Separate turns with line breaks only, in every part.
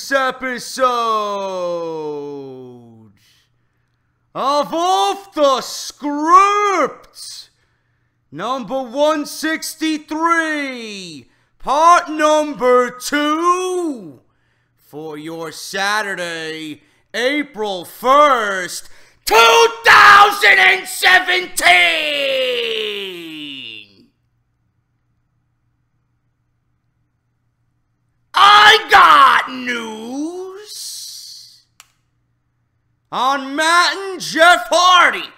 this episode of Off the Script, number 163, part number 2, for your Saturday, April 1st, 2017! I got news on Matt and Jeff Hardy.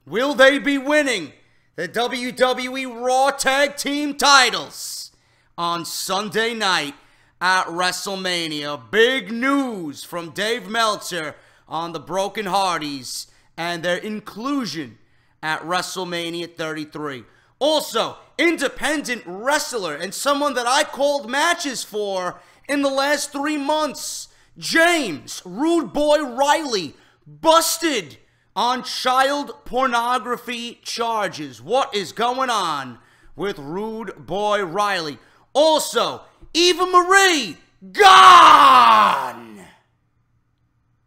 Will they be winning the WWE Raw Tag Team titles on Sunday night at WrestleMania? Big news from Dave Meltzer on the Broken Hardys and their inclusion at WrestleMania 33. Also, independent wrestler and someone that I called matches for in the last 3 months, James Rude Boy Riley, busted on child pornography charges. What is going on with Rude Boy Riley? Also, Eva Marie, gone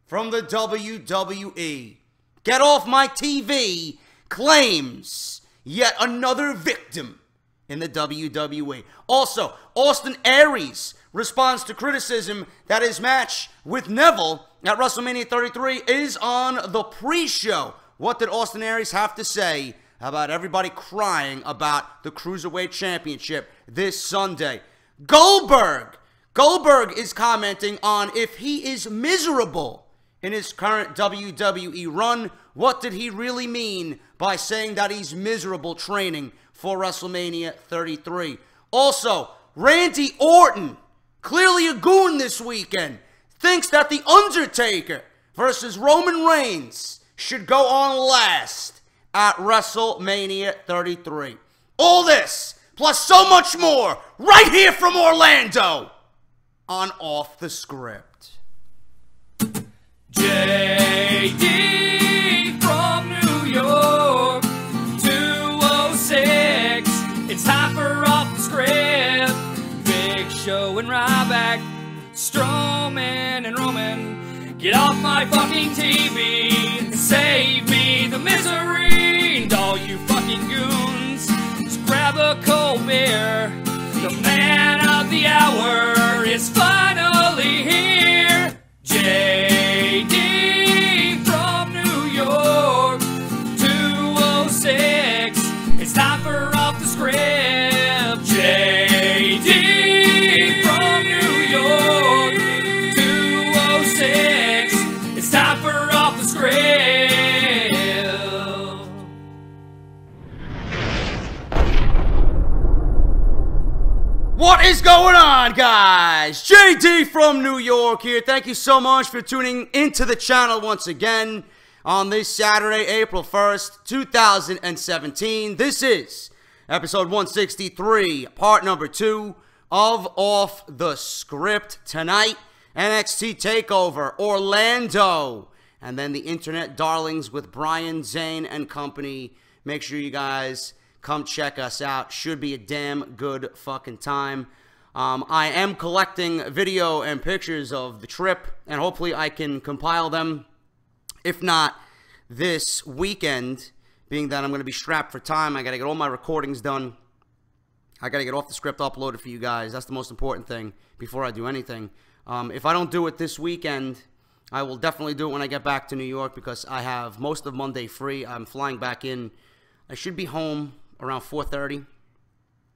from the WWE. Get off my TV claims yet another victim in the WWE. Also, Austin Aries responds to criticism that his match with Neville at WrestleMania 33 is on the pre-show. What did Austin Aries have to say about everybody crying about the Cruiserweight Championship this Sunday? Goldberg is commenting on if he is miserable in his current WWE run. What did he really mean by saying that he's miserable training for WrestleMania 33? Also, Randy Orton, clearly a goon this weekend, thinks that The Undertaker versus Roman Reigns should go on last at WrestleMania 33. All this, plus so much more, right here from Orlando on Off the Script.
JD from New York, 206. It's time for Off the Script. Big Show and Ryback, Strowman and Roman. Get off my fucking TV and save me the misery. And all you fucking goons, just grab a cold beer. The man of the hour is finally here. JD from New York, 206. It's time for Off the Script. JD from New York, 206. It's time for Off the Script.
What is going on, guys? JD from New York here. Thank you so much for tuning into the channel once again on this Saturday, April 1st, 2017. This is episode 163, part number 2 of Off the Script. Tonight, NXT TakeOver, Orlando, and then the Internet Darlings with Brian Zane and company. Make sure you guys come check us out. Should be a damn good fucking time. I am collecting video and pictures of the trip, and hopefully I can compile them. If not, this weekend, being that I'm going to be strapped for time, I got to get all my recordings done. I got to get Off the Script uploaded for you guys. That's the most important thing before I do anything. If I don't do it this weekend, I will definitely do it when I get back to New York, because I have most of Monday free. I'm flying back in. I should be home around 4:30,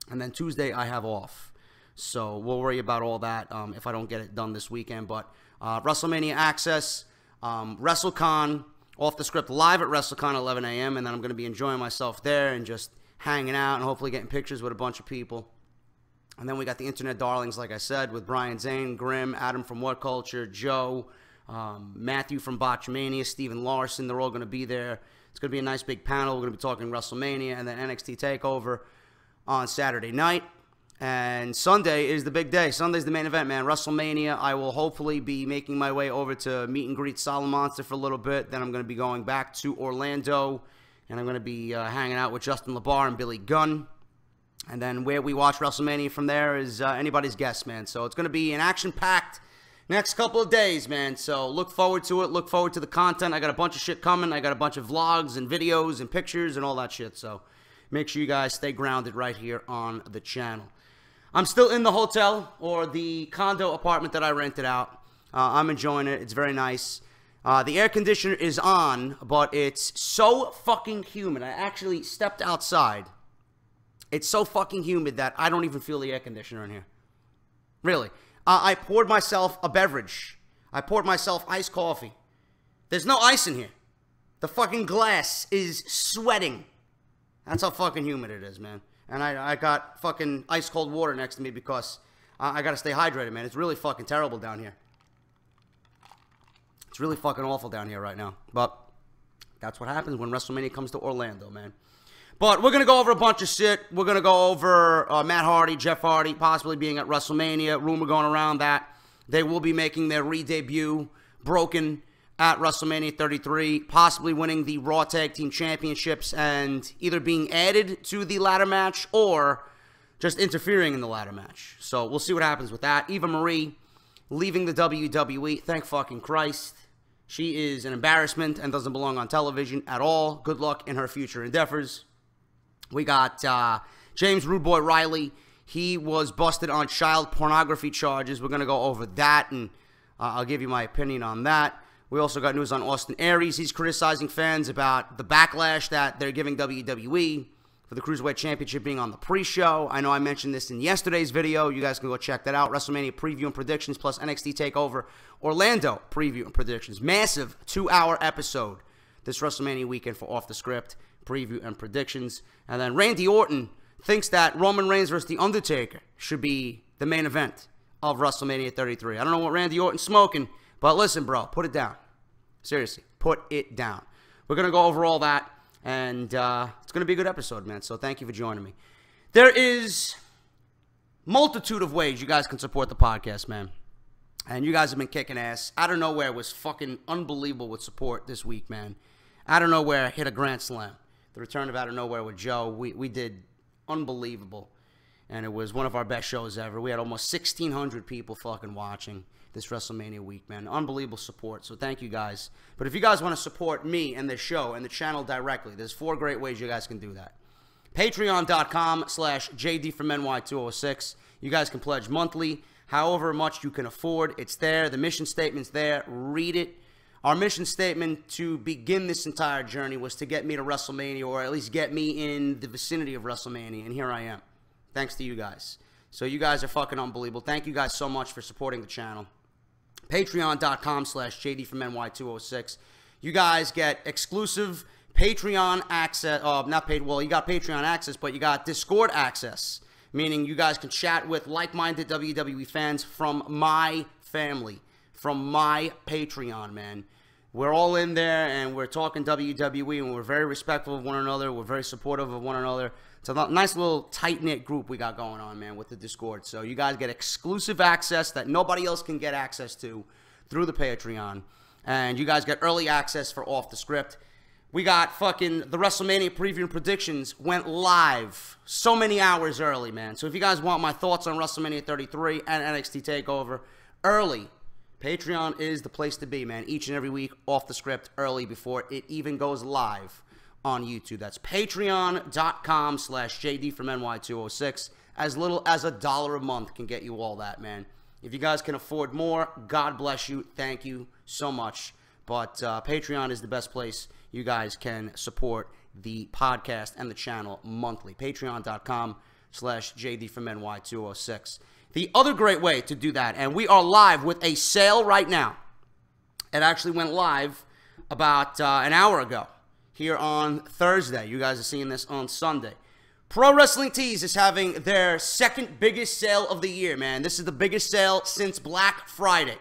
and then Tuesday I have off. So we'll worry about all that if I don't get it done this weekend. But WrestleMania Access, WrestleCon, Off the Script live at WrestleCon 11 a.m. And then I'm going to be enjoying myself there and just hanging out and hopefully getting pictures with a bunch of people. And then we got the Internet Darlings, like I said, with Brian Zane, Grimm, Adam from What Culture, Joe, Matthew from Botchmania, Steven Larson. They're all going to be there. It's going to be a nice big panel. We're going to be talking WrestleMania and then NXT TakeOver on Saturday night. And Sunday is the big day. Sunday's the main event, man. WrestleMania. I will hopefully be making my way over to meet and greet Solid Monster for a little bit. Then I'm going to be going back to Orlando. And I'm going to be hanging out with Justin LaBar and Billy Gunn. And then where we watch WrestleMania from there is anybody's guess, man. So it's going to be an action-packed next couple of days, man. So look forward to it. Look forward to the content. I got a bunch of shit coming. I got a bunch of vlogs and videos and pictures and all that shit. So make sure you guys stay grounded right here on the channel. I'm still in the hotel or the condo apartment that I rented out. I'm enjoying it. It's very nice. The air conditioner is on, but it's so fucking humid. I actually stepped outside. It's so fucking humid that I don't even feel the air conditioner in here. Really. I poured myself a beverage. I poured myself iced coffee. There's no ice in here. The fucking glass is sweating. That's how fucking humid it is, man. And I got fucking ice cold water next to me because I gotta stay hydrated, man. It's really fucking terrible down here. It's really fucking awful down here right now. But that's what happens when WrestleMania comes to Orlando, man. But we're going to go over a bunch of shit. We're going to go over Matt Hardy, Jeff Hardy, possibly being at WrestleMania. Rumor going around that they will be making their re-debut, Broken, at WrestleMania 33, possibly winning the Raw Tag Team Championships and either being added to the ladder match or just interfering in the ladder match. So we'll see what happens with that. Eva Marie leaving the WWE. Thank fucking Christ. She is an embarrassment and doesn't belong on television at all. Good luck in her future endeavors. We got James Rude Boy Riley. He was busted on child pornography charges. We're going to go over that, and I'll give you my opinion on that. We also got news on Austin Aries. He's criticizing fans about the backlash that they're giving WWE for the Cruiserweight Championship being on the pre-show. I know I mentioned this in yesterday's video. You guys can go check that out. WrestleMania preview and predictions plus NXT TakeOver Orlando preview and predictions. Massive 2-hour episode this WrestleMania weekend for Off the Script preview and predictions. And then Randy Orton thinks that Roman Reigns versus The Undertaker should be the main event of WrestleMania 33. I don't know what Randy Orton's smoking, but listen, bro, put it down. Seriously, put it down. We're going to go over all that, and it's going to be a good episode, man, so thank you for joining me. There is multitude of ways you guys can support the podcast, man, and you guys have been kicking ass. Out of nowhere was fucking unbelievable with support this week, man. Out of nowhere hit a grand slam. The return of Out of Nowhere with Joe, we did unbelievable, and it was one of our best shows ever. We had almost 1,600 people fucking watching this WrestleMania week, man. Unbelievable support, so thank you guys. But if you guys want to support me and the show and the channel directly, there's 4 great ways you guys can do that. Patreon.com/JD4MNY206. You guys can pledge monthly, however much you can afford. It's there. The mission statement's there. Read it. Our mission statement to begin this entire journey was to get me to WrestleMania, or at least get me in the vicinity of WrestleMania, and here I am. Thanks to you guys. So you guys are fucking unbelievable. Thank you guys so much for supporting the channel. Patreon.com/JD4MNY206. You guys get exclusive Patreon access. Not paid. Well, you got Patreon access, but you got Discord access, meaning you guys can chat with like-minded WWE fans from my family, from my Patreon, man. We're all in there, and we're talking WWE, and we're very respectful of one another. We're very supportive of one another. It's a nice little tight-knit group we got going on, man, with the Discord. So you guys get exclusive access that nobody else can get access to through the Patreon. And you guys get early access for Off the Script. We got fucking the WrestleMania preview and predictions went live so many hours early, man. So if you guys want my thoughts on WrestleMania 33 and NXT TakeOver early, Patreon is the place to be, man. Each and every week, Off the Script early before it even goes live on YouTube. That's patreon.com/JD4MNY206. As little as $1 a month can get you all that, man. If you guys can afford more, God bless you. Thank you so much. But Patreon is the best place you guys can support the podcast and the channel monthly. Patreon.com/JD4MNY206. The other great way to do that, and we are live with a sale right now. It actually went live about an hour ago here on Thursday. You guys are seeing this on Sunday. Pro Wrestling Tees is having their second biggest sale of the year, man. This is the biggest sale since Black Friday.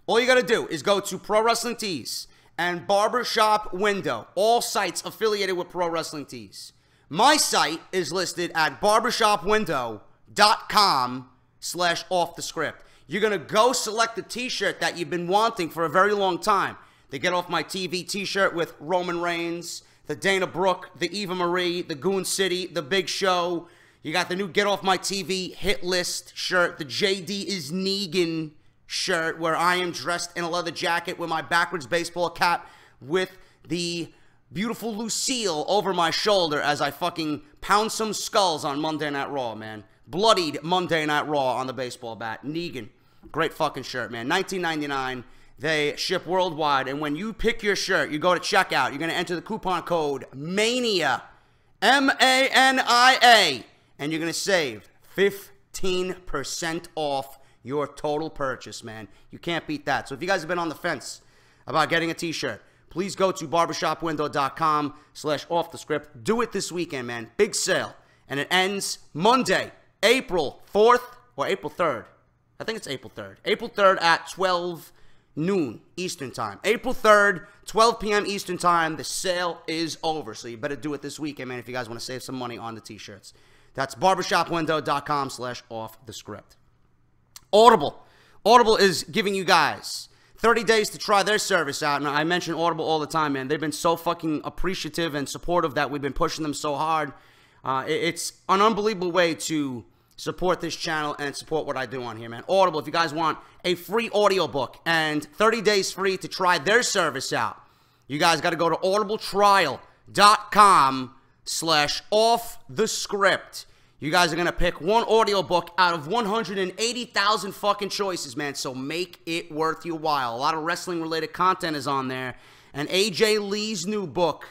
All you got to do is go to Pro Wrestling Tees and Barbershop Window, all sites affiliated with Pro Wrestling Tees. My site is listed at barbershopwindow.com/offthescript. You're going to go select the t-shirt that you've been wanting for a very long time. The Get Off My TV t-shirt with Roman Reigns, the Dana Brooke, the Eva Marie, the Goon City, the Big Show. You got the new Get Off My TV hit list shirt, the JD is Negan shirt where I am dressed in a leather jacket with my backwards baseball cap with the beautiful Lucille over my shoulder as I fucking pound some skulls on Monday Night Raw, man. Bloodied Monday Night Raw on the baseball bat. Negan. Great fucking shirt, man. $19.99. They ship worldwide. And when you pick your shirt, you go to checkout, you're going to enter the coupon code MANIA. MANIA. And you're going to save 15% off your total purchase, man. You can't beat that. So if you guys have been on the fence about getting a t-shirt, please go to barbershopwindow.com/offthescript. Do it this weekend, man. Big sale. And it ends Monday, April 4th or April 3rd. I think it's April 3rd. April 3rd at 12 noon Eastern time. April 3rd, 12 p.m. Eastern time. The sale is over. So you better do it this weekend, man, if you guys want to save some money on the t-shirts. That's barbershopwindow.com/offthescript. Audible. Audible is giving you guys 30 days to try their service out. And I mention Audible all the time, man. They've been so fucking appreciative and supportive that we've been pushing them so hard. It's an unbelievable way to support this channel and support what I do on here, man. Audible, if you guys want a free audiobook and 30 days free to try their service out, you guys got to go to audibletrial.com/offthescript. You guys are going to pick one audiobook out of 180,000 fucking choices, man. So make it worth your while. A lot of wrestling-related content is on there. And AJ Lee's new book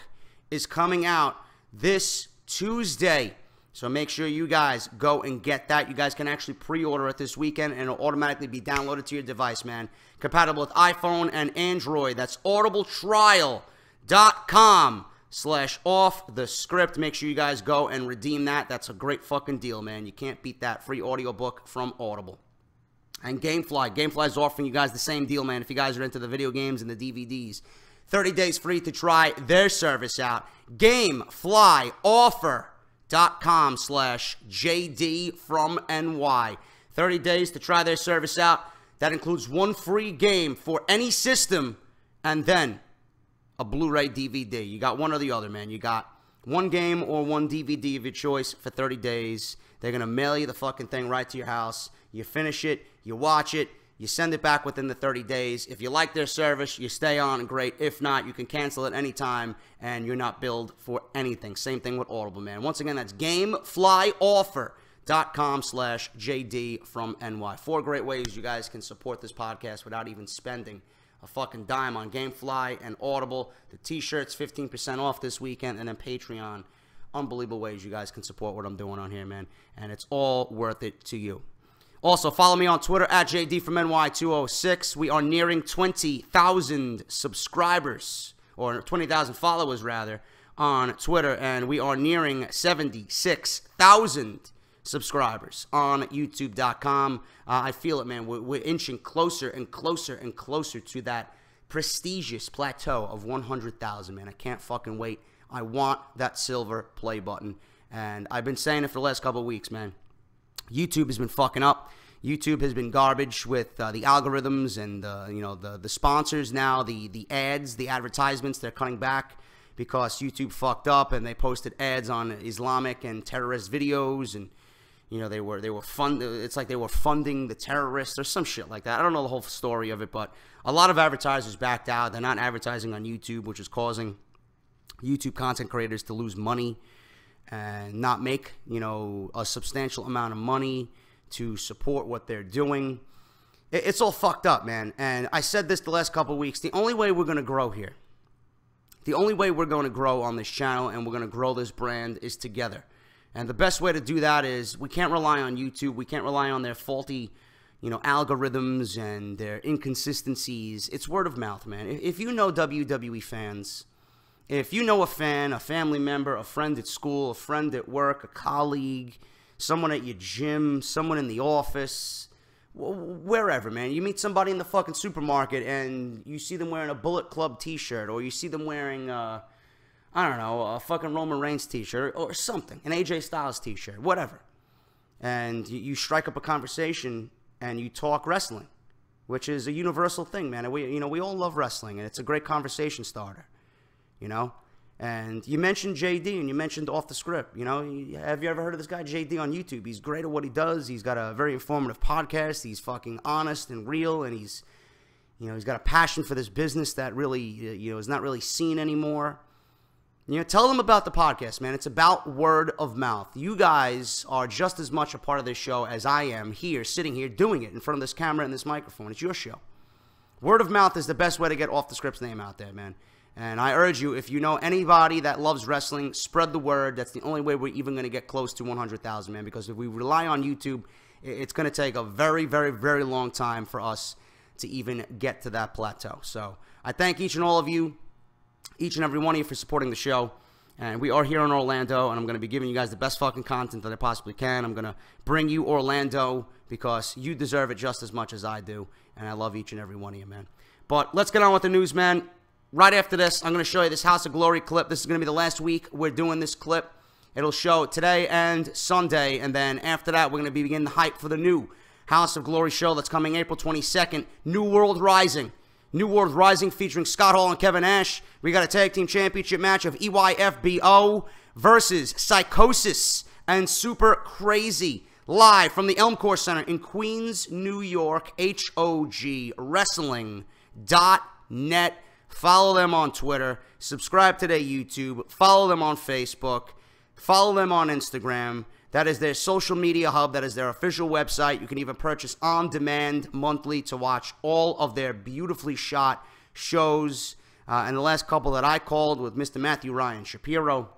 is coming out this Tuesday. So make sure you guys go and get that. You guys can actually pre-order it this weekend, and it'll automatically be downloaded to your device, man. Compatible with iPhone and Android. That's audibletrial.com/offthescript. Make sure you guys go and redeem that. That's a great fucking deal, man. You can't beat that. Free audiobook from Audible. And Gamefly. Gamefly is offering you guys the same deal, man, if you guys are into the video games and the DVDs. 30 days free to try their service out. GameflyOffer.com/JD from NY. 30 days to try their service out. That includes one free game for any system and then a Blu-ray DVD. You got one or the other, man. You got one game or one DVD of your choice for 30 days. They're going to mail you the fucking thing right to your house. You finish it, you watch it, you send it back within the 30 days. If you like their service, you stay on, great. If not, you can cancel at any time, and you're not billed for anything. Same thing with Audible, man. Once again, that's GameflyOffer.com/JD from NY. 4 great ways you guys can support this podcast without even spending a fucking dime on Gamefly and Audible. The t-shirts, 15% off this weekend, and then Patreon. Unbelievable ways you guys can support what I'm doing on here, man. And it's all worth it to you. Also, follow me on Twitter at JD from NY206. We are nearing 20,000 subscribers, or 20,000 followers, rather, on Twitter. And we are nearing 76,000 subscribers on YouTube.com. I feel it, man. We're inching closer and closer and closer to that prestigious plateau of 100,000, man. I can't fucking wait. I want that silver play button. And I've been saying it for the last couple of weeks, man. YouTube has been fucking up. YouTube has been garbage with the algorithms and the sponsors now, the ads, the advertisements. They're cutting back because YouTube fucked up and they posted ads on Islamic and terrorist videos, and they were it's like they were funding the terrorists or some shit like that. I don't know the whole story of it, but a lot of advertisers backed out. They're not advertising on YouTube, which is causing YouTube content creators to lose money and not make, a substantial amount of money to support what they're doing. It's all fucked up, man. And I said this the last couple of weeks. The only way we're going to grow here, the only way we're going to grow on this channel and we're going to grow this brand is together. And the best way to do that is we can't rely on YouTube. We can't rely on their faulty, algorithms and their inconsistencies. It's word of mouth, man. If you know WWE fans, if you know a fan, a family member, a friend at school, a friend at work, a colleague, someone at your gym, someone in the office, wherever, man. You meet somebody in the fucking supermarket and you see them wearing a Bullet Club t-shirt, or you see them wearing, I don't know, a fucking Roman Reigns t-shirt or something, an AJ Styles t-shirt, whatever. And you strike up a conversation and you talk wrestling, which is a universal thing, man. And we all love wrestling, and it's a great conversation starter. And you mentioned JD, and you mentioned Off the Script. You know, have you ever heard of this guy, JD, on YouTube? He's great at what he does. He's got a very informative podcast. He's fucking honest and real, and he's got a passion for this business that really, is not really seen anymore. Tell them about the podcast, man. It's about word of mouth. You guys are just as much a part of this show as I am here, sitting here, doing it in front of this camera and this microphone. It's your show. Word of mouth is the best way to get Off the Script's name out there, man. And I urge you, if you know anybody that loves wrestling, spread the word. That's the only way we're even going to get close to 100,000, man. Because if we rely on YouTube, it's going to take a very, very, very long time for us to even get to that plateau. So I thank each and all of you, each and every one of you, for supporting the show. And we are here in Orlando, and I'm going to be giving you guys the best fucking content that I possibly can. I'm going to bring you Orlando because you deserve it just as much as I do. And I love each and every one of you, man. But let's get on with the news, man. Right after this, I'm going to show you this House of Glory clip. This is going to be the last week we're doing this clip. It'll show today and Sunday, and then after that, we're going to be beginning the hype for the new House of Glory show that's coming April 22nd, New World Rising. New World Rising featuring Scott Hall and Kevin Nash. We got a tag team championship match of EYFBO versus Psychosis and Super Crazy. Live from the Elm Course Center in Queens, New York, HOGWrestling.net. Follow them on Twitter. Subscribe to their YouTube. Follow them on Facebook. Follow them on Instagram. That is their social media hub. That is their official website. You can even purchase on demand monthly to watch all of their beautifully shot shows. And the last couple that I called with Mr. Matthew Ryan Shapiro.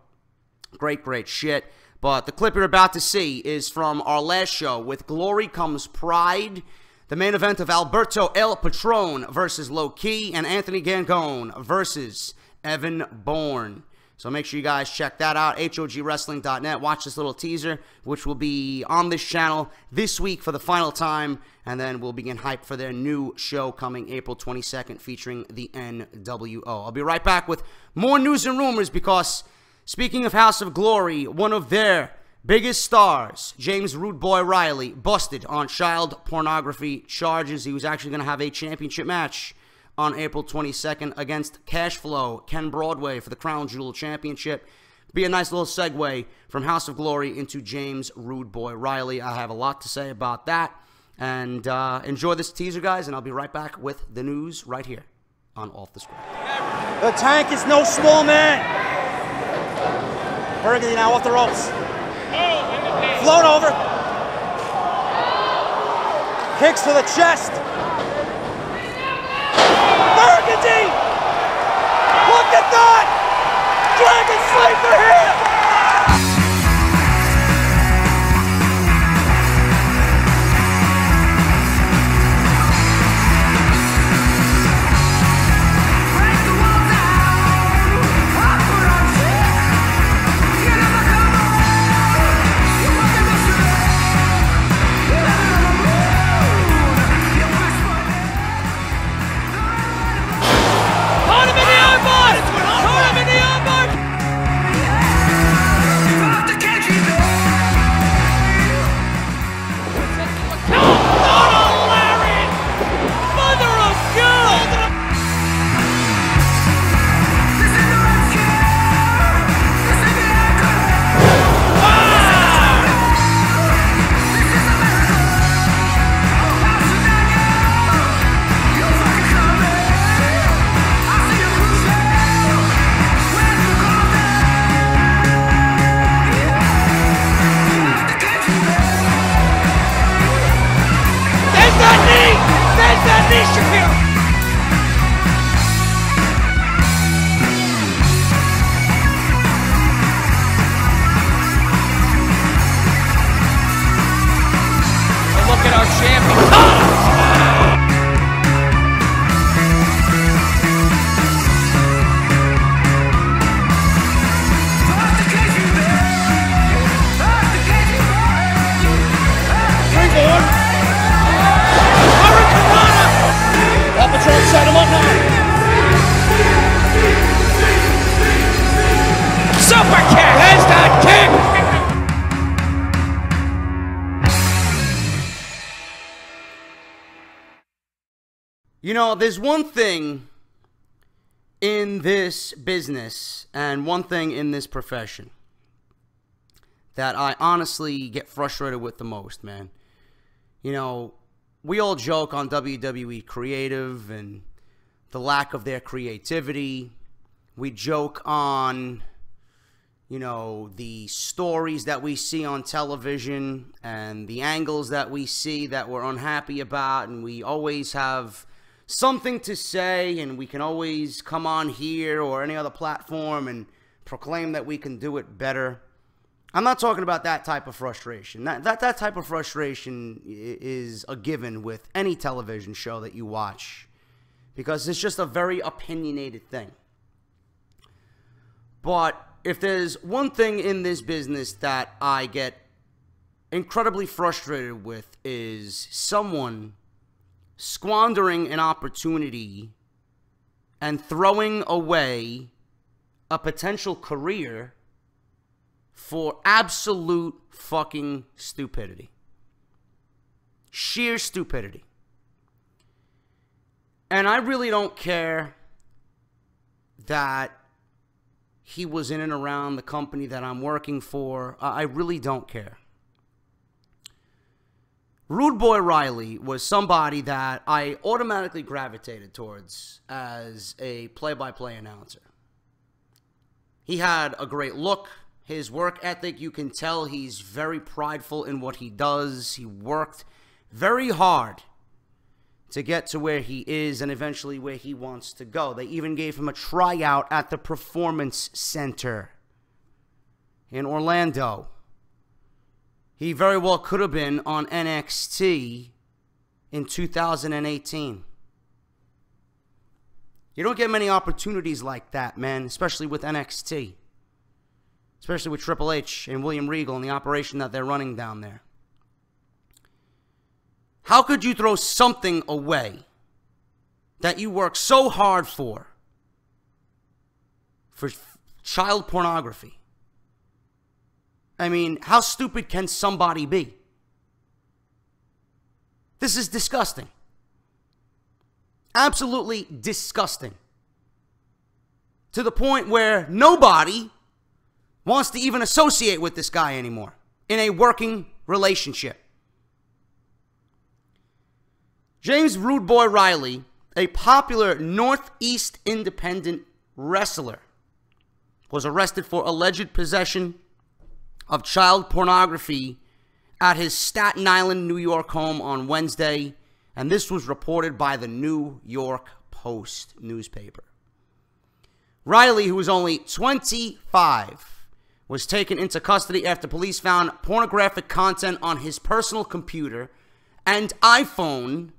Great, great shit. But the clip you're about to see is from our last show with Glory Comes Pride. The main event of Alberto El Patron versus Low Key and Anthony Gangone versus Evan Bourne. So make sure you guys check that out, HOGwrestling.net. Watch this little teaser, which will be on this channel this week for the final time. And then we'll begin hype for their new show coming April 22nd featuring the NWO. I'll be right back with more news and rumors because, speaking of House of Glory, one of their biggest stars, James Rude Boy Riley, busted on child pornography charges. He was actually going to have a championship match on April 22nd against Cashflow Ken Broadway for the Crown Jewel Championship. Be a nice little segue from House of Glory into James Rude Boy Riley. I have a lot to say about that. And enjoy this teaser, guys, and I'll be right back with the news right here on Off the Script.
The Tank is no small man. Burgundy now off the ropes. Float over. Kicks to the chest. Burgundy! Look at that! Dragon Slayer here!
You know, there's one thing in this business, and one thing in this profession that I honestly get frustrated with the most, man. You know, we all joke on WWE creative and the lack of their creativity. We joke on, you know, the stories that we see on television and the angles that we see that we're unhappy about, and we always have something to say, and we can always come on here or any other platform and proclaim that we can do it better. I'm not talking about that type of frustration. That type of frustration is a given with any television show that you watch, because it's just a very opinionated thing. But if there's one thing in this business that I get incredibly frustrated with, is someone squandering an opportunity and throwing away a potential career for absolute fucking stupidity. Sheer stupidity. And I really don't care that he was in and around the company that I'm working for. I really don't care. Rude Boy Riley was somebody that I automatically gravitated towards as a play-by-play announcer. He had a great look. His work ethic, you can tell he's very prideful in what he does. He worked very hard to get to where he is and eventually where he wants to go. They even gave him a tryout at the Performance Center in Orlando. He very well could have been on NXT in 2018. You don't get many opportunities like that, man, especially with NXT. Especially with Triple H and William Regal and the operation that they're running down there. How could you throw something away that you work so hard for child pornography? I mean, how stupid can somebody be? This is disgusting. Absolutely disgusting. To the point where nobody wants to even associate with this guy anymore in a working relationship. James Rude Boy Riley, a popular Northeast independent wrestler, was arrested for alleged possession of child pornography at his Staten Island, New York home on Wednesday, and this was reported by the New York Post newspaper. Riley, who was only 25, was taken into custody after police found pornographic content on his personal computer and iPhone,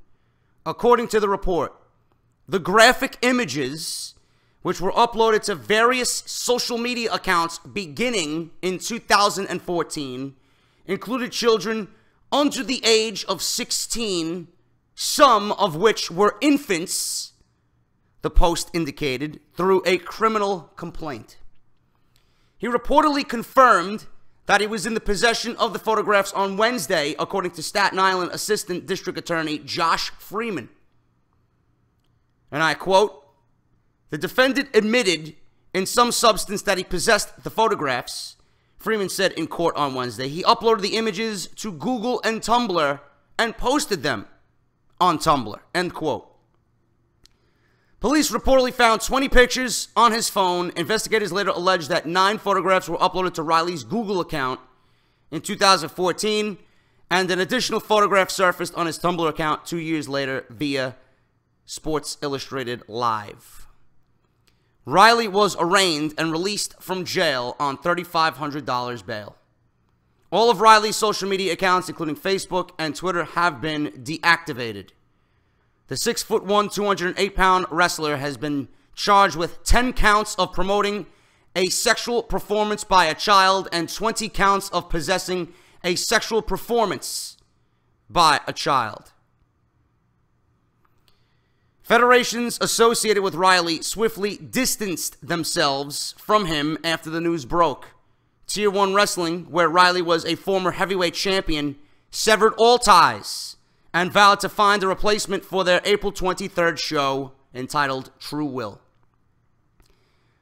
according to the report. The graphic images, which were uploaded to various social media accounts beginning in 2014, included children under the age of 16, some of which were infants, the Post indicated, through a criminal complaint. He reportedly confirmed that he was in the possession of the photographs on Wednesday, according to Staten Island Assistant District Attorney Josh Freeman. And I quote, "The defendant admitted in some substance that he possessed the photographs," Freeman said in court on Wednesday. "He uploaded the images to Google and Tumblr and posted them on Tumblr," end quote. Police reportedly found 20 pictures on his phone. Investigators later alleged that 9 photographs were uploaded to Riley's Google account in 2014, and an additional photograph surfaced on his Tumblr account 2 years later via Sports Illustrated Live. Riley was arraigned and released from jail on $3,500 bail. All of Riley's social media accounts, including Facebook and Twitter, have been deactivated. The 6'1", 208-pound wrestler has been charged with 10 counts of promoting a sexual performance by a child and 20 counts of possessing a sexual performance by a child. Federations associated with Riley swiftly distanced themselves from him after the news broke. Tier 1 Wrestling, where Riley was a former heavyweight champion, severed all ties and vowed to find a replacement for their April 23rd show entitled True Will.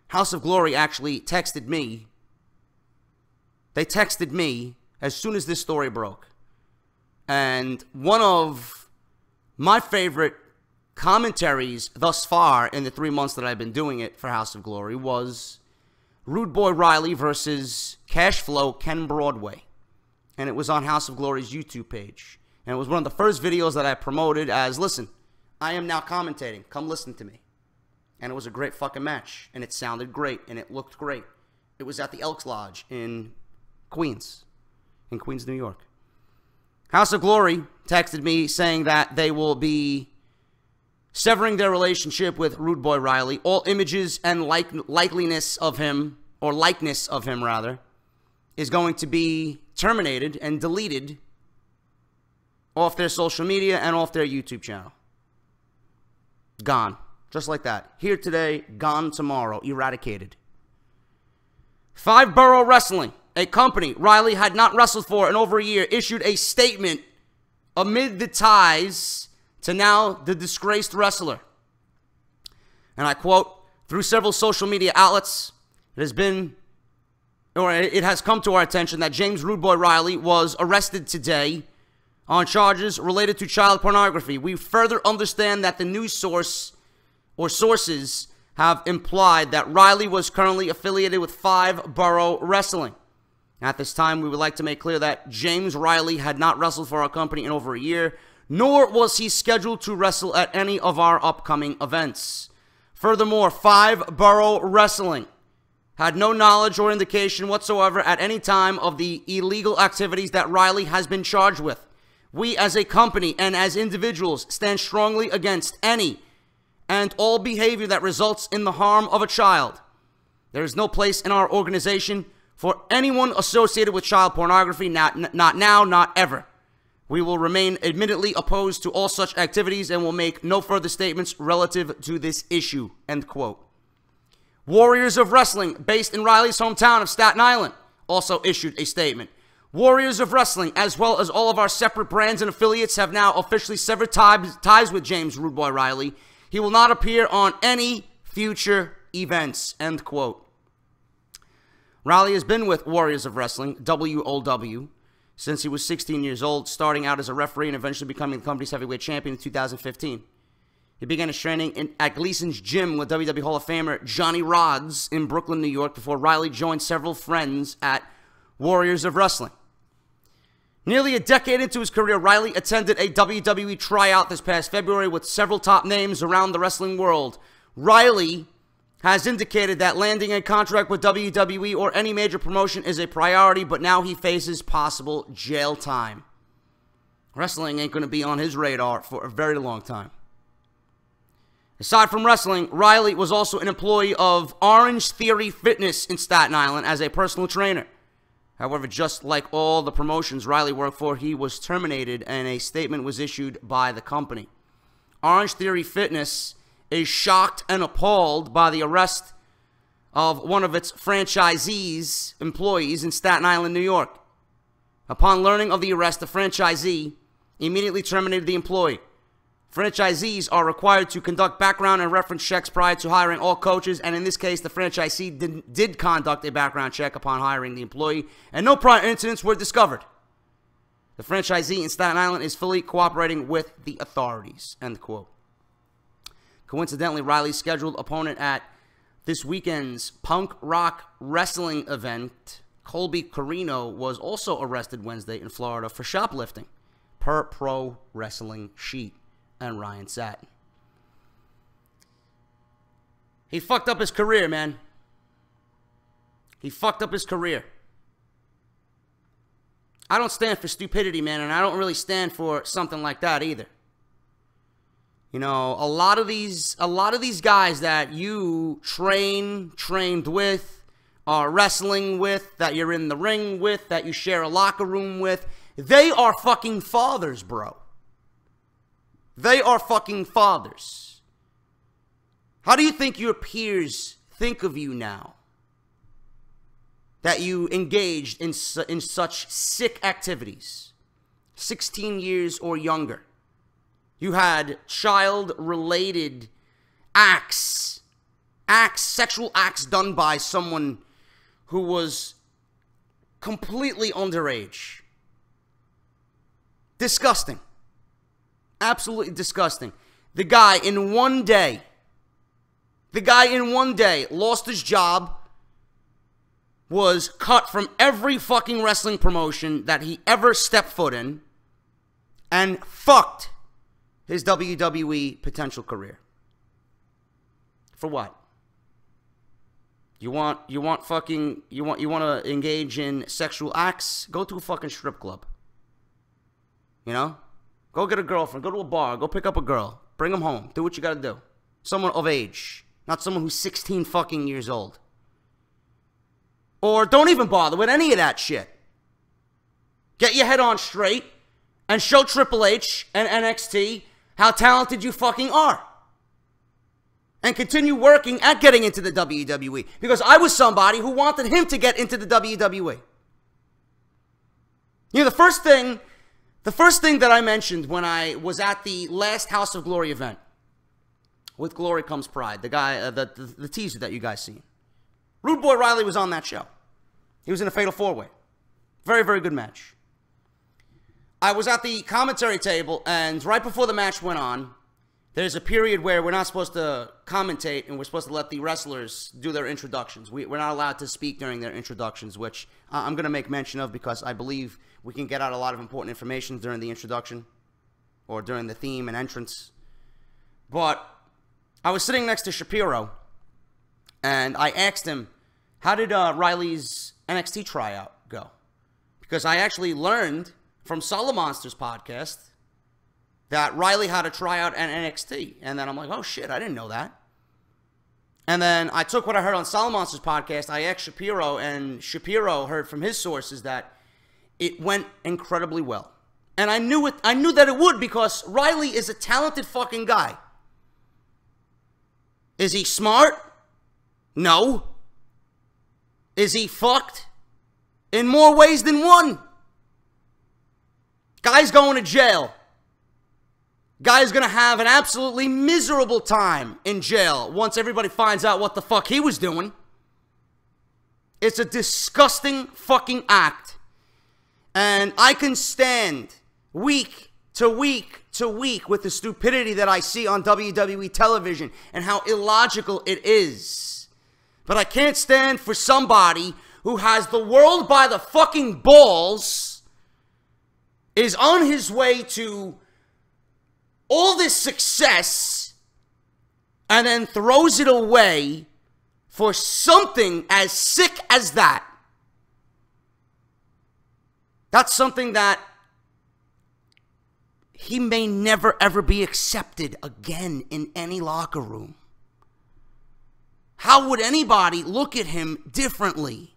House of Glory actually texted me. They texted me as soon as this story broke. And one of my favorite commentaries thus far in the 3 months that I've been doing it for House of Glory was Rude Boy Riley versus Cashflow Ken Broadway. And it was on House of Glory's YouTube page. And it was one of the first videos that I promoted as, listen, I am now commentating. Come listen to me. And it was a great fucking match. And it sounded great. And it looked great. It was at the Elks Lodge in Queens, New York. House of Glory texted me saying that they will be severing their relationship with Rude Boy Riley. All images and likeness of him, rather, is going to be terminated and deleted off their social media and off their YouTube channel. Gone. Just like that. Here today, gone tomorrow. Eradicated. Five Borough Wrestling, a company Riley had not wrestled for in over a year, issued a statement amid the ties to now the disgraced wrestler. And I quote, through several social media outlets, it has come to our attention that James Rude Boy Riley was arrested today on charges related to child pornography. We further understand that the news source or sources have implied that Riley was currently affiliated with Five Borough Wrestling. At this time, we would like to make clear that James Riley had not wrestled for our company in over a year, nor was he scheduled to wrestle at any of our upcoming events. Furthermore, Five Borough Wrestling had no knowledge or indication whatsoever at any time of the illegal activities that Riley has been charged with. We as a company and as individuals stand strongly against any and all behavior that results in the harm of a child. There is no place in our organization for anyone associated with child pornography, not now, not ever. We will remain admittedly opposed to all such activities and will make no further statements relative to this issue, end quote. Warriors of Wrestling, based in Riley's hometown of Staten Island, also issued a statement. Warriors of Wrestling, as well as all of our separate brands and affiliates, have now officially severed ties with James Rude Boy Riley. He will not appear on any future events, end quote. Riley has been with Warriors of Wrestling, WOW, since he was 16 years old, starting out as a referee and eventually becoming the company's heavyweight champion in 2015. He began his training at Gleason's Gym with WWE Hall of Famer Johnny Rodz in Brooklyn, New York, before Riley joined several friends at Warriors of Wrestling. Nearly a decade into his career, Riley attended a WWE tryout this past February with several top names around the wrestling world. Riley has indicated that landing a contract with WWE or any major promotion is a priority, but now he faces possible jail time. Wrestling ain't going to be on his radar for a very long time. Aside from wrestling, Riley was also an employee of Orange Theory Fitness in Staten Island as a personal trainer. However, just like all the promotions Riley worked for, he was terminated and a statement was issued by the company. Orange Theory Fitness is shocked and appalled by the arrest of one of its franchisees' employees in Staten Island, New York. Upon learning of the arrest, the franchisee immediately terminated the employee. Franchisees are required to conduct background and reference checks prior to hiring all coaches, and in this case, the franchisee did conduct a background check upon hiring the employee, and no prior incidents were discovered. The franchisee in Staten Island is fully cooperating with the authorities, end quote. Coincidentally, Riley's scheduled opponent at this weekend's punk rock wrestling event, Colby Carino, was also arrested Wednesday in Florida for shoplifting, per Pro Wrestling Sheet and Ryan Satin. He fucked up his career, man. He fucked up his career. I don't stand for stupidity, man, and I don't really stand for something like that either. You know, a lot of these guys that you trained with, are wrestling with, that you're in the ring with, that you share a locker room with, they are fucking fathers, bro. They are fucking fathers. How do you think your peers think of you now that you engaged in such sick activities? 16 years or younger. You had child-related acts sexual acts done by someone who was completely underage. Disgusting. Absolutely disgusting. The guy in one day lost his job, was cut from every fucking wrestling promotion that he ever stepped foot in, and fucked his WWE potential career. For what? You want to engage in sexual acts? Go to a fucking strip club. You know? Go get a girlfriend. Go to a bar. Go pick up a girl. Bring them home. Do what you gotta do. Someone of age. Not someone who's 16 fucking years old. Or don't even bother with any of that shit. Get your head on straight and show Triple H and NXT how talented you fucking are. And continue working at getting into the WWE. Because I was somebody who wanted him to get into the WWE. You know, the first thing that I mentioned when I was at the last House of Glory event, With Glory Comes Pride, the guy, the teaser that you guys seen. Rude Boy Riley was on that show. He was in a Fatal 4-Way. Very, very good match. I was at the commentary table, and right before the match went on, there's a period where we're not supposed to commentate, and we're supposed to let the wrestlers do their introductions. We're not allowed to speak during their introductions, which I'm going to make mention of because I believe we can get out a lot of important information during the introduction or during the theme and entrance. But I was sitting next to Shapiro, and I asked him, how did Riley's NXT tryout go? Because I actually learned from Solo Monsters podcast that Riley had a tryout at NXT. And then I'm like, oh shit, I didn't know that. And then I took what I heard on Solo Monsters podcast, I asked Shapiro, and Shapiro heard from his sources that it went incredibly well. And I knew that it would because Riley is a talented fucking guy. Is he smart? No. Is he fucked? In more ways than one. Guy's going to jail. Guy's going to have an absolutely miserable time in jail once everybody finds out what the fuck he was doing. It's a disgusting fucking act. And I can stand week to week to week with the stupidity that I see on WWE television and how illogical it is. But I can't stand for somebody who has the world by the fucking balls, is on his way to all this success, and then throws it away for something as sick as that. That's something that he may never ever be accepted again in any locker room. How would anybody look at him differently?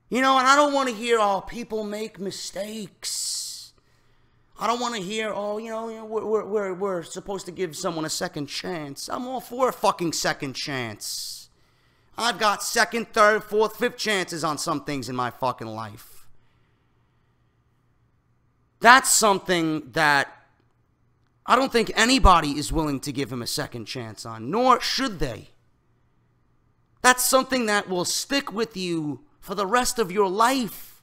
You know, and I don't want to hear, oh, people make mistakes. I don't want to hear, oh, you know we're supposed to give someone a second chance. I'm all for a fucking second chance. I've got second, third, fourth, fifth chances on some things in my fucking life. That's something that I don't think anybody is willing to give him a second chance on, nor should they. That's something that will stick with you for the rest of your life.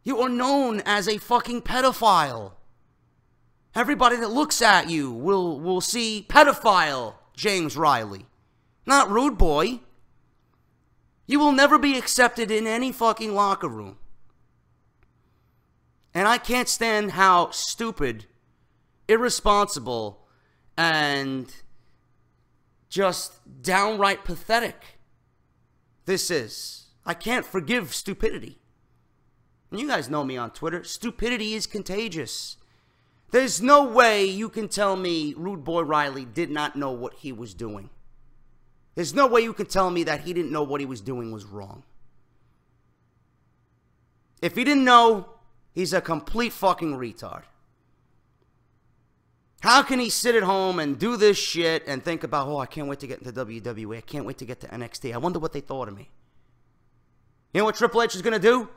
You are known as a fucking pedophile. Everybody that looks at you will see pedophile James Riley, not Rude Boy. You will never be accepted in any fucking locker room. And I can't stand how stupid, irresponsible, and just downright pathetic this is. I can't forgive stupidity. And you guys know me on Twitter. Stupidity is contagious. There's no way you can tell me Rude Boy Riley did not know what he was doing. There's no way you can tell me that he didn't know what he was doing was wrong. If he didn't know, he's a complete fucking retard. How can he sit at home and do this shit and think about, oh, I can't wait to get into WWE. I can't wait to get to NXT. I wonder what they thought of me. You know what Triple H is going to do?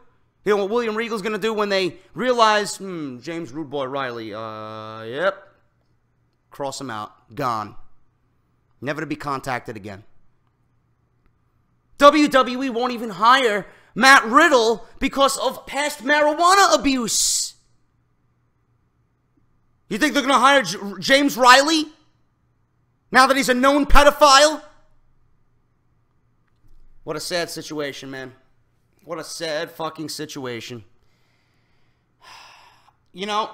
You know what William Regal's going to do when they realize, James Rude Boy Riley, yep. Cross him out. Gone. never to be contacted again. WWE won't even hire Matt Riddle because of past marijuana abuse. You think they're going to hire James Riley now that he's a known pedophile? What a sad situation, man. What a sad fucking situation. You know,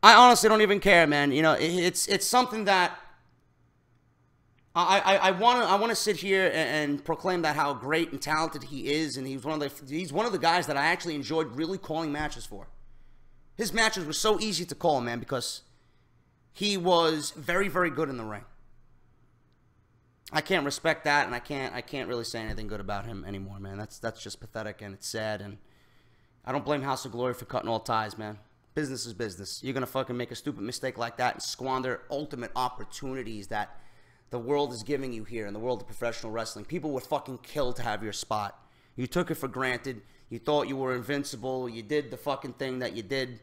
I honestly don't even care, man. You know, it's something that I want to sit here and proclaim that how great and talented he is, and he's one of the guys that I actually enjoyed really calling matches for. His matches were so easy to call, man, because he was very, very good in the ring. I can't respect that, and I can't really say anything good about him anymore, man. That's just pathetic, and it's sad, and I don't blame House of Glory for cutting all ties, man. Business is business. You're gonna fucking make a stupid mistake like that and squander ultimate opportunities that the world is giving you here in the world of professional wrestling. People would fucking kill to have your spot. You took it for granted. You thought you were invincible. You did the fucking thing that you did,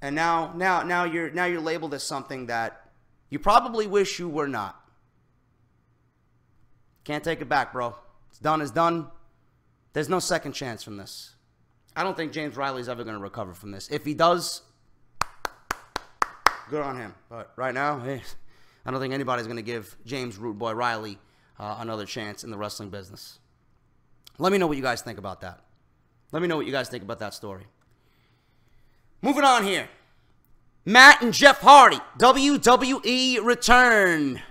and now you're labeled as something that you probably wish you were not. Can't take it back, bro. It's done is done. There's no second chance from this. I don't think James Riley's ever going to recover from this. If he does, good on him. But right now, I don't think anybody's going to give James Rude Boy Riley another chance in the wrestling business. Let me know what you guys think about that. Let me know what you guys think about that story. Moving on here. Matt and Jeff Hardy, WWE return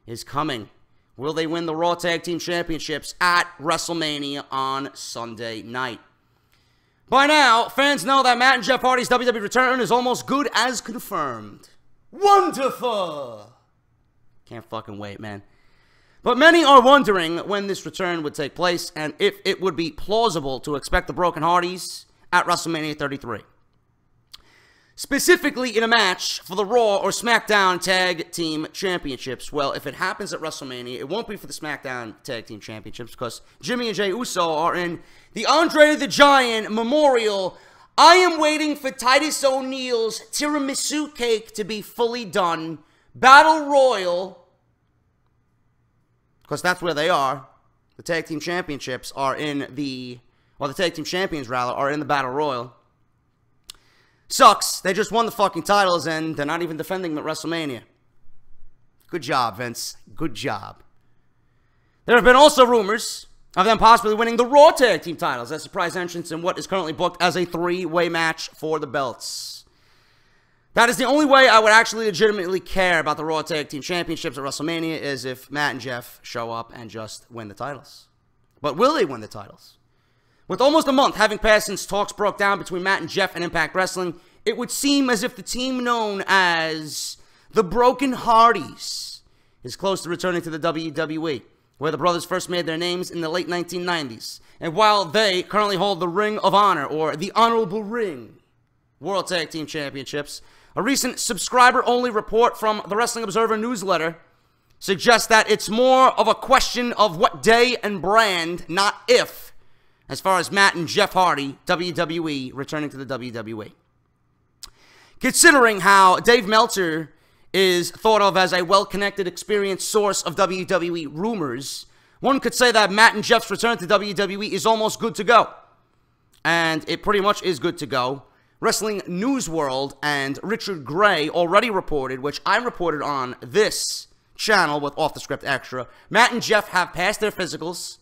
is coming. Will they win the Raw Tag Team Championships at WrestleMania on Sunday night? By now, fans know that Matt and Jeff Hardy's WWE return is almost good as confirmed. Wonderful! Can't fucking wait, man. But many are wondering when this return would take place and if it would be plausible to expect the Broken Hardys at WrestleMania 33. Specifically in a match for the Raw or SmackDown Tag Team Championships. Well, if it happens at WrestleMania, it won't be for the SmackDown Tag Team Championships because Jimmy and Jey Uso are in the Andre the Giant Memorial. I am waiting for Titus O'Neil's tiramisu cake to be fully done. Battle Royal, because that's where they are. The Tag Team Championships are in the, well, the Tag Team Champions, rather, are in the Battle Royal. Sucks. They just won the fucking titles, and they're not even defending them at WrestleMania. Good job, Vince. Good job. There have been also rumors of them possibly winning the Raw Tag Team titles as surprise entrance in what is currently booked as a three-way match for the belts. That is the only way I would actually legitimately care about the Raw Tag Team Championships at WrestleMania is if Matt and Jeff show up and just win the titles. But will they win the titles? With almost a month having passed since talks broke down between Matt and Jeff and Impact Wrestling, it would seem as if the team known as the Broken Hardys is close to returning to the WWE, where the brothers first made their names in the late 1990s. And while they currently hold the Ring of Honor, or the Honorable Ring, World Tag Team Championships, a recent subscriber-only report from the Wrestling Observer newsletter suggests that it's more of a question of what day and brand, not if, as far as Matt and Jeff Hardy, WWE, returning to the WWE. Considering how Dave Meltzer is thought of as a well-connected, experienced source of WWE rumors, one could say that Matt and Jeff's return to WWE is almost good to go. And it pretty much is good to go. Wrestling News World and Richard Gray already reported, which I reported on this channel with Off the Script Extra, Matt and Jeff have passed their physicals.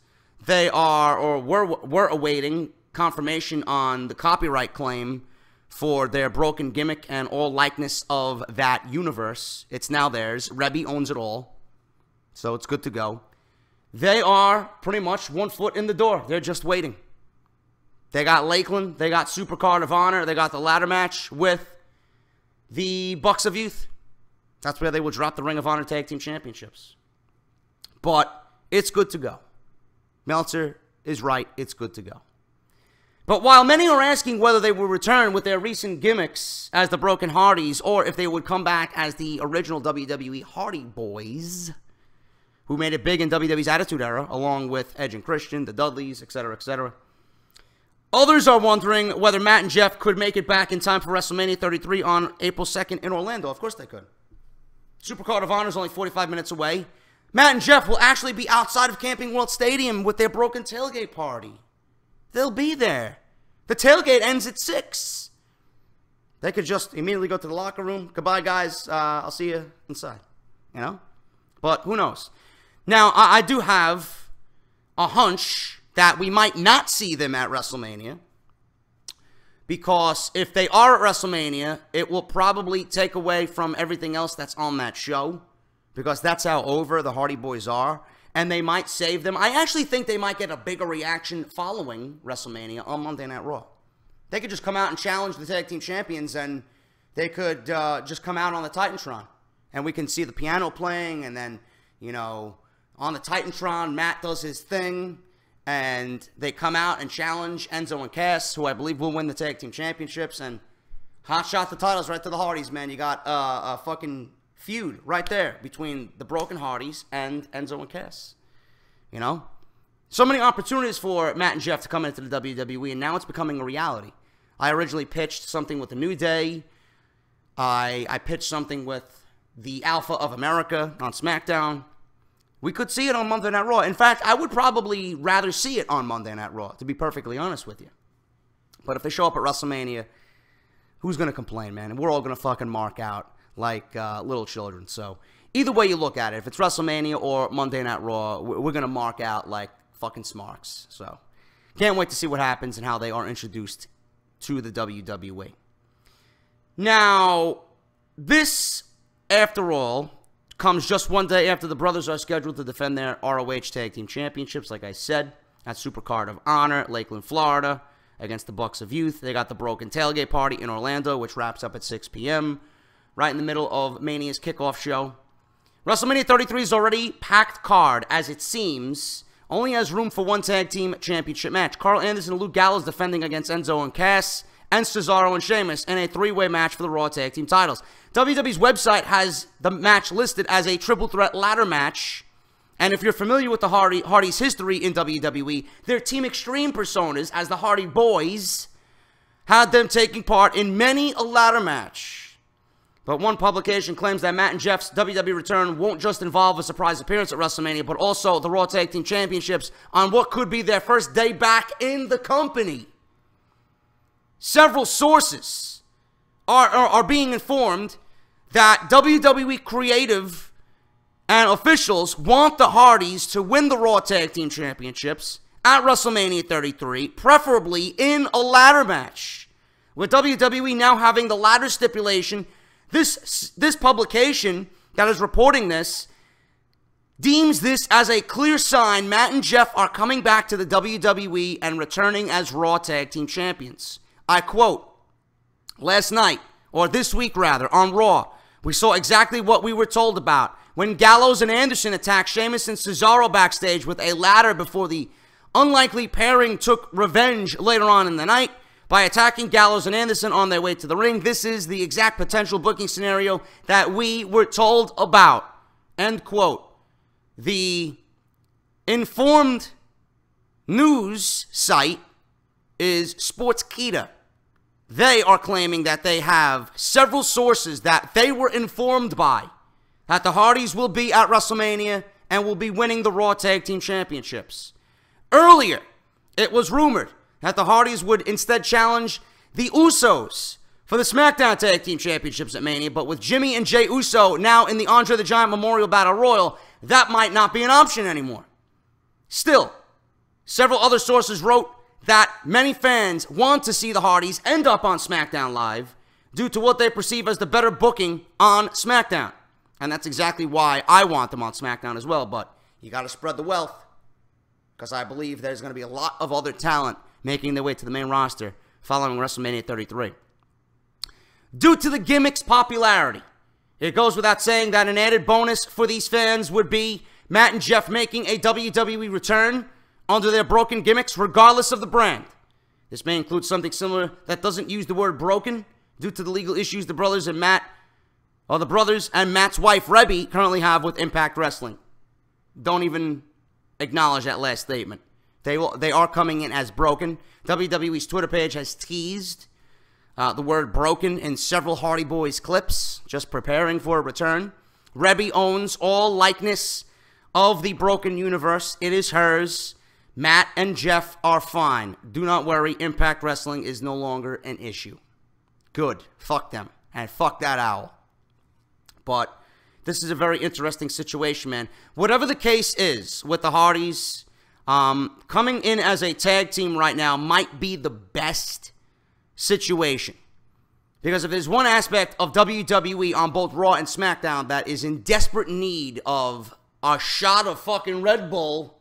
They are, or were awaiting confirmation on the copyright claim for their broken gimmick and all likeness of that universe. It's now theirs. Rebby owns it all. So it's good to go. They are pretty much 1 foot in the door. They're just waiting. They got Lakeland. They got Supercard of Honor. They got the ladder match with the Bucks of Youth. That's where they will drop the Ring of Honor Tag Team Championships. But it's good to go. Meltzer is right. It's good to go. But while many are asking whether they will return with their recent gimmicks as the Broken Hardys or if they would come back as the original WWE Hardy Boys, who made it big in WWE's Attitude Era, along with Edge and Christian, the Dudleys, etc., etc., others are wondering whether Matt and Jeff could make it back in time for WrestleMania 33 on April 2nd in Orlando. Of course they could. Supercard of Honor is only 45 minutes away. Matt and Jeff will actually be outside of Camping World Stadium with their broken tailgate party. They'll be there. The tailgate ends at 6. They could just immediately go to the locker room. Goodbye, guys. I'll see you inside. You know? But who knows? Now, I do have a hunch that we might not see them at WrestleMania. Because if they are at WrestleMania, it will probably take away from everything else that's on that show. Because that's how over the Hardy Boys are. And they might save them. I actually think they might get a bigger reaction following WrestleMania on Monday Night Raw. They could just come out and challenge the tag team champions, and they could just come out on the Titantron. And we can see the piano playing, and then, you know, on the Titantron, Matt does his thing, and they come out and challenge Enzo and Cass, who I believe will win the tag team championships, and hotshot the titles right to the Hardys, man. You got a fucking feud right there between the Broken Hardys and Enzo and Cass. You know? So many opportunities for Matt and Jeff to come into the WWE, and now it's becoming a reality. I originally pitched something with the New Day. I pitched something with the Alpha of America on SmackDown. We could see it on Monday Night Raw. In fact, I would probably rather see it on Monday Night Raw, to be perfectly honest with you. But if they show up at WrestleMania, who's going to complain, man? And we're all going to fucking mark out like little children. So either way you look at it, if it's WrestleMania or Monday Night Raw, we're going to mark out like fucking smarks. So can't wait to see what happens and how they are introduced to the WWE. Now, this, after all, comes just one day after the brothers are scheduled to defend their ROH Tag Team Championships, like I said, at Supercard of Honor, Lakeland, Florida, against the Bucks of Youth. They got the Broken Tailgate Party in Orlando, which wraps up at 6 p.m., right in the middle of Mania's kickoff show. WrestleMania 33 is already packed card, as it seems. Only has room for one tag team championship match. Carl Anderson and Luke Gallows defending against Enzo and Cass, and Cesaro and Sheamus in a three-way match for the Raw Tag Team titles. WWE's website has the match listed as a triple threat ladder match. And if you're familiar with the Hardy's history in WWE, their Team Extreme personas as the Hardy Boys had them taking part in many a ladder match. But one publication claims that Matt and Jeff's WWE return won't just involve a surprise appearance at WrestleMania, but also the Raw Tag Team Championships on what could be their first day back in the company. Several sources are being informed that WWE creative and officials want the Hardys to win the Raw Tag Team Championships at WrestleMania 33, preferably in a ladder match. With WWE now having the ladder stipulation, this publication that is reporting this deems this as a clear sign Matt and Jeff are coming back to the WWE and returning as Raw Tag Team Champions. I quote, "Last night, or this week rather, on Raw, we saw exactly what we were told about. When Gallows and Anderson attacked Sheamus and Cesaro backstage with a ladder before the unlikely pairing took revenge later on in the night by attacking Gallows and Anderson on their way to the ring. This is the exact potential booking scenario that we were told about." End quote. The informed news site is Sportskeeda. They are claiming that they have several sources that they were informed by that the Hardys will be at WrestleMania and will be winning the Raw Tag Team Championships. Earlier, it was rumored that the Hardys would instead challenge the Usos for the SmackDown Tag Team Championships at Mania, but with Jimmy and Jey Uso now in the Andre the Giant Memorial Battle Royal, that might not be an option anymore. Still, several other sources wrote that many fans want to see the Hardys end up on SmackDown Live due to what they perceive as the better booking on SmackDown. And that's exactly why I want them on SmackDown as well, but you got to spread the wealth, because I believe there's going to be a lot of other talent making their way to the main roster following WrestleMania 33. Due to the gimmick's popularity, it goes without saying that an added bonus for these fans would be Matt and Jeff making a WWE return under their broken gimmicks, regardless of the brand. This may include something similar that doesn't use the word broken due to the legal issues the brothers and Matt's wife, Rebby, currently have with Impact Wrestling. Don't even acknowledge that last statement. They are coming in as broken. WWE's Twitter page has teased the word broken in several Hardy Boys clips, just preparing for a return. Rebby owns all likeness of the Broken Universe. It is hers. Matt and Jeff are fine. Do not worry. Impact Wrestling is no longer an issue. Good. Fuck them. And fuck that owl. But this is a very interesting situation, man. Whatever the case is with the Hardys, coming in as a tag team right now might be the best situation. Because if there's one aspect of WWE on both Raw and SmackDown that is in desperate need of a shot of fucking Red Bull,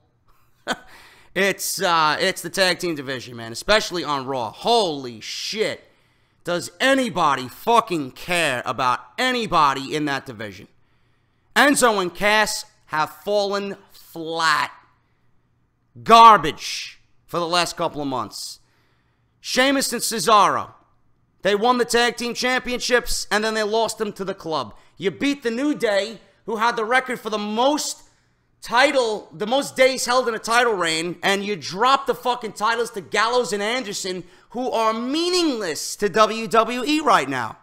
it's the tag team division, man. Especially on Raw. Holy shit. Does anybody fucking care about anybody in that division? Enzo and Cass have fallen flat. Garbage for the last couple of months. Sheamus and Cesaro. They won the tag team championships, and then they lost them to the club. You beat the New Day, who had the record for the most days held in a title reign, and you dropped the fucking titles to Gallows and Anderson, who are meaningless to WWE right now.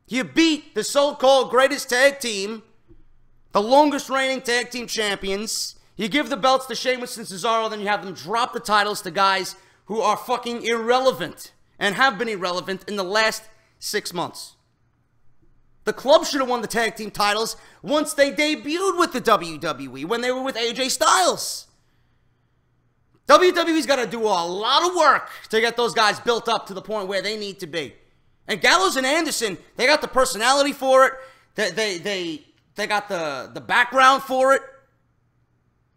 You beat the so-called greatest tag team, the longest reigning tag team champions. You give the belts to Sheamus and Cesaro, then you have them drop the titles to guys who are fucking irrelevant and have been irrelevant in the last 6 months. The club should have won the tag team titles once they debuted with the WWE, when they were with AJ Styles. WWE's got to do a lot of work to get those guys built up to the point where they need to be. And Gallows and Anderson, they got the personality for it. They got the background for it.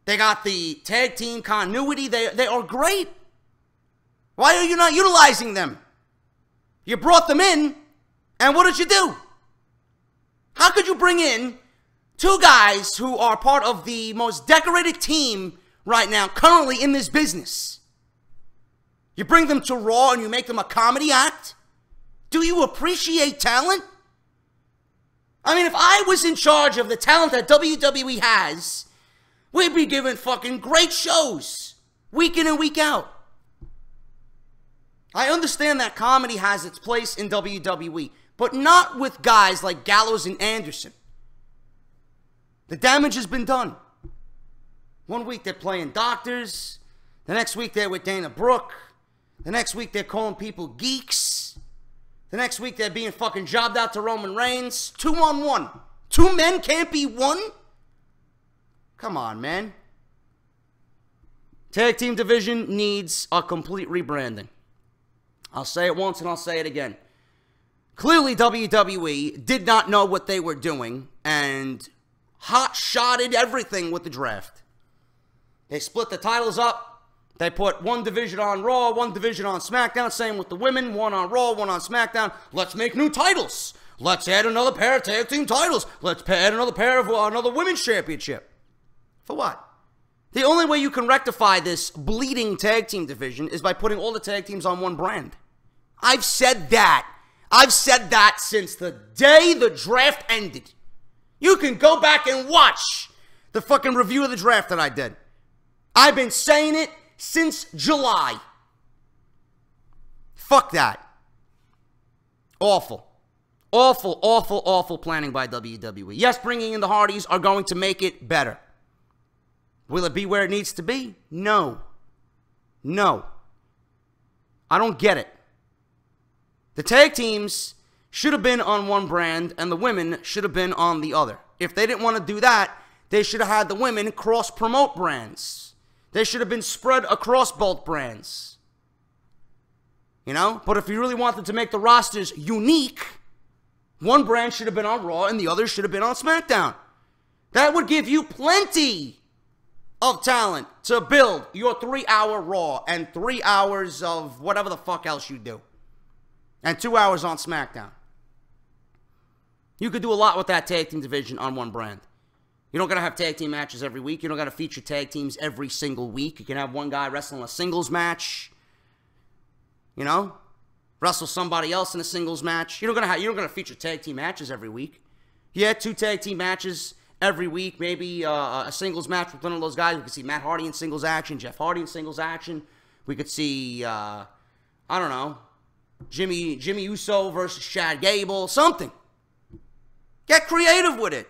They got the tag team continuity. They are great. Why are you not utilizing them? You brought them in, and what did you do? How could you bring in two guys who are part of the most decorated team right now, currently in this business? You bring them to Raw and you make them a comedy act? Do you appreciate talent? I mean, if I was in charge of the talent that WWE has, we'd be giving fucking great shows, week in and week out. I understand that comedy has its place in WWE, but not with guys like Gallows and Anderson. The damage has been done. One week they're playing doctors. The next week they're with Dana Brooke. The next week they're calling people geeks. The next week they're being fucking jobbed out to Roman Reigns. 2-on-1. Two men can't be one? Come on, man. Tag team division needs a complete rebranding. I'll say it once and I'll say it again. Clearly, WWE did not know what they were doing and hot-shotted everything with the draft. They split the titles up. They put one division on Raw, one division on SmackDown. Same with the women. One on Raw, one on SmackDown. Let's make new titles. Let's add another pair of tag team titles. Let's add another pair of another women's championship. For what? The only way you can rectify this bleeding tag team division is by putting all the tag teams on one brand. I've said that. I've said that since the day the draft ended. You can go back and watch the fucking review of the draft that I did. I've been saying it since July. Fuck that. Awful. Awful, awful, awful planning by WWE. Yes, bringing in the Hardys are going to make it better. Will it be where it needs to be? No. No. I don't get it. The tag teams should have been on one brand, and the women should have been on the other. If they didn't want to do that, they should have had the women cross-promote brands. They should have been spread across both brands. You know? But if you really wanted to make the rosters unique, one brand should have been on Raw, and the other should have been on SmackDown. That would give you plenty of talent to build your 3-hour Raw and 3 hours of whatever the fuck else you do. And 2 hours on SmackDown. You could do a lot with that tag team division on one brand. You don't got to have tag team matches every week. You don't got to feature tag teams every single week. You can have one guy wrestling a singles match. You know? Wrestle somebody else in a singles match. You're not gonna feature tag team matches every week. Yeah, 2 tag team matches every week. Maybe a singles match with one of those guys. We could see Matt Hardy in singles action. Jeff Hardy in singles action. We could see, I don't know, Jimmy Uso versus Chad Gable, something. Get creative with it.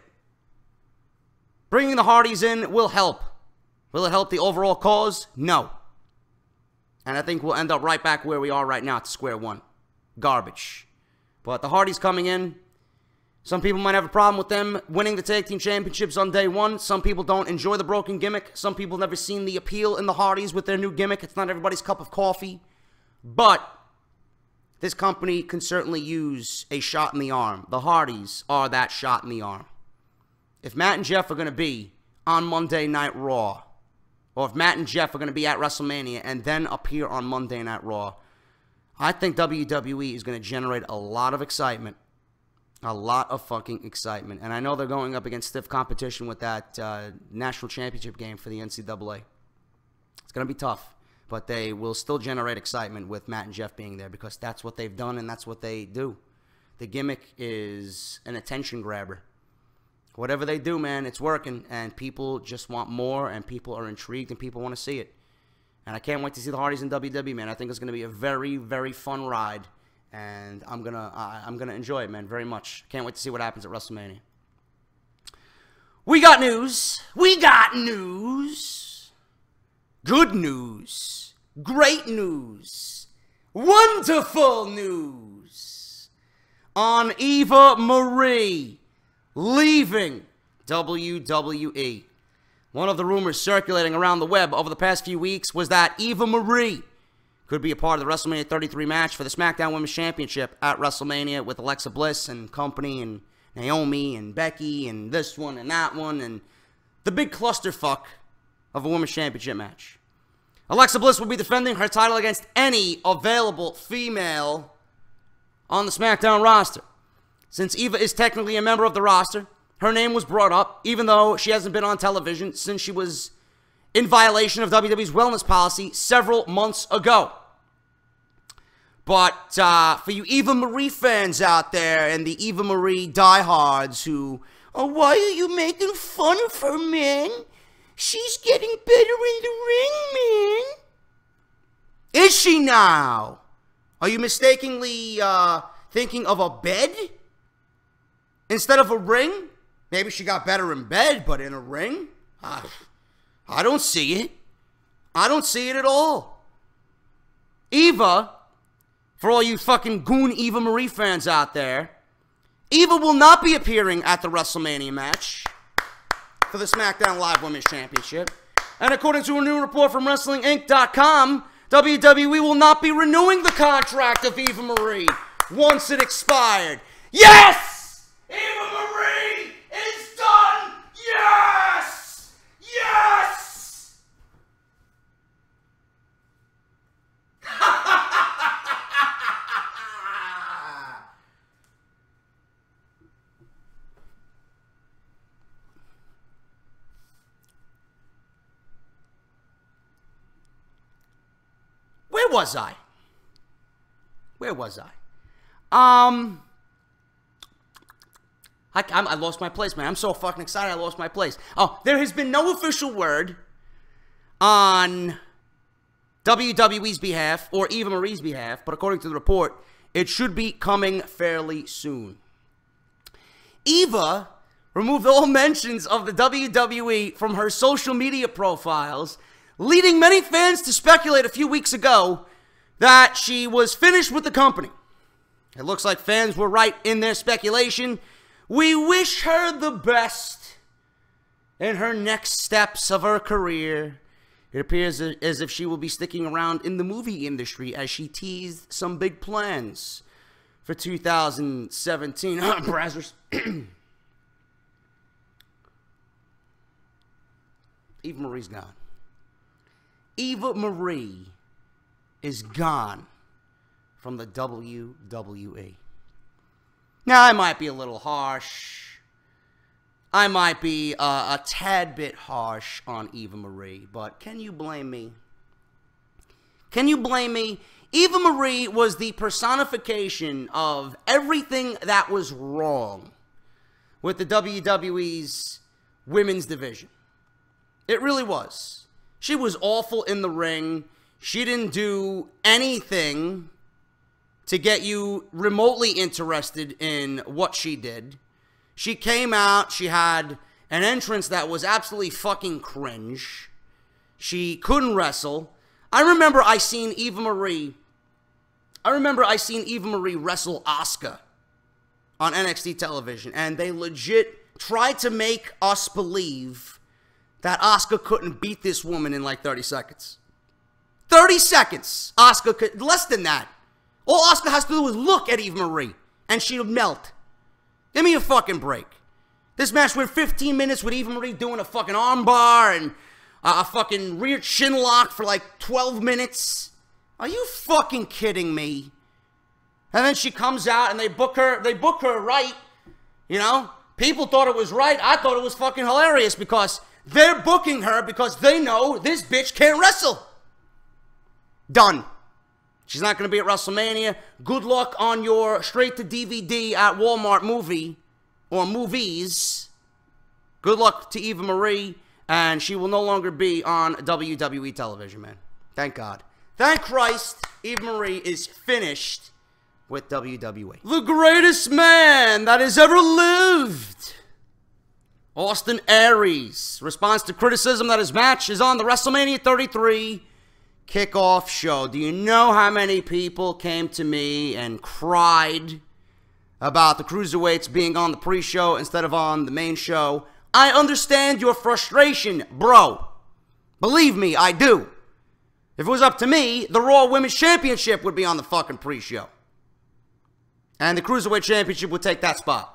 Bringing the Hardys in will help. Will it help the overall cause? No. And I think we'll end up right back where we are right now at square one. Garbage. But the Hardys coming in, some people might have a problem with them winning the tag team championships on day one. Some people don't enjoy the broken gimmick. Some people never seen the appeal in the Hardys with their new gimmick. It's not everybody's cup of coffee. But this company can certainly use a shot in the arm. The Hardys are that shot in the arm. If Matt and Jeff are going to be on Monday Night Raw, or if Matt and Jeff are going to be at WrestleMania and then appear on Monday Night Raw, I think WWE is going to generate a lot of excitement. A lot of fucking excitement. And I know they're going up against stiff competition with that national championship game for the NCAA. It's going to be tough. But they will still generate excitement with Matt and Jeff being there because that's what they've done and that's what they do. The gimmick is an attention grabber. Whatever they do, man, it's working. And people just want more and people are intrigued and people want to see it. And I can't wait to see the Hardys in WWE, man. I think it's going to be a very, very fun ride. And I'm gonna enjoy it, man, very much. Can't wait to see what happens at WrestleMania. We got news. We got news. Good news. Great news. Wonderful news. On Eva Marie leaving WWE. One of the rumors circulating around the web over the past few weeks was that Eva Marie could be a part of the WrestleMania 33 match for the SmackDown Women's Championship at WrestleMania with Alexa Bliss and company and Naomi and Becky and this one and that one and the big clusterfuck of a Women's Championship match. Alexa Bliss will be defending her title against any available female on the SmackDown roster. Since Eva is technically a member of the roster, her name was brought up, even though she hasn't been on television since she was in violation of WWE's wellness policy several months ago. But for you Eva Marie fans out there and the Eva Marie diehards who, oh, why are you making fun of her, man? She's getting better in the ring, man. Is she now? Are you mistakenly thinking of a bed instead of a ring? Maybe she got better in bed, but in a ring? I don't see it. I don't see it at all. Eva, for all you fucking goon Eva Marie fans out there, Eva will not be appearing at the WrestleMania match for the SmackDown Live Women's Championship. And according to a new report from WrestlingInc.com, WWE will not be renewing the contract of Eva Marie once it expired. Yes! Eva Marie is done! Yes! Yes! Where was I? I lost my place, man. I'm so fucking excited I lost my place. Oh, there has been no official word on WWE's behalf or Eva Marie's behalf, but according to the report, it should be coming fairly soon. Eva removed all mentions of the WWE from her social media profiles, leading many fans to speculate a few weeks ago that she was finished with the company. It looks like fans were right in their speculation. We wish her the best in her next steps of her career. It appears as if she will be sticking around in the movie industry as she teased some big plans for 2017. Brazzers. Eva Marie's gone. Eva Marie is gone from the WWE. Now, I might be a little harsh. I might be a tad bit harsh on Eva Marie, but can you blame me? Can you blame me? Eva Marie was the personification of everything that was wrong with the WWE's women's division. It really was. She was awful in the ring. She didn't do anything to get you remotely interested in what she did. She came out, she had an entrance that was absolutely fucking cringe. She couldn't wrestle. I remember I seen Eva Marie wrestle Asuka on NXT television, and they legit tried to make us believe that Asuka couldn't beat this woman in like 30 seconds. 30 seconds! Asuka could, less than that. All Asuka has to do is look at Eva Marie, and she'll melt. Give me a fucking break. This match went 15 minutes with Eva Marie doing a fucking armbar and a fucking rear chin lock for like 12 minutes. Are you fucking kidding me? And then she comes out and they book her right. You know? People thought it was right. I thought it was fucking hilarious because they're booking her because they know this bitch can't wrestle. Done. She's not going to be at WrestleMania. Good luck on your straight-to-DVD at Walmart movie or movies. Good luck to Eva Marie, and she will no longer be on WWE television, man. Thank God. Thank Christ, Eva Marie is finished with WWE. The greatest man that has ever lived. Austin Aries responds to criticism that his match is on the WrestleMania 33 Kickoff show. Do you know how many people came to me and cried about the cruiserweights being on the pre-show instead of on the main show? I understand your frustration, bro. Believe me, I do. If it was up to me, the Raw Women's Championship would be on the fucking pre-show. And the Cruiserweight Championship would take that spot.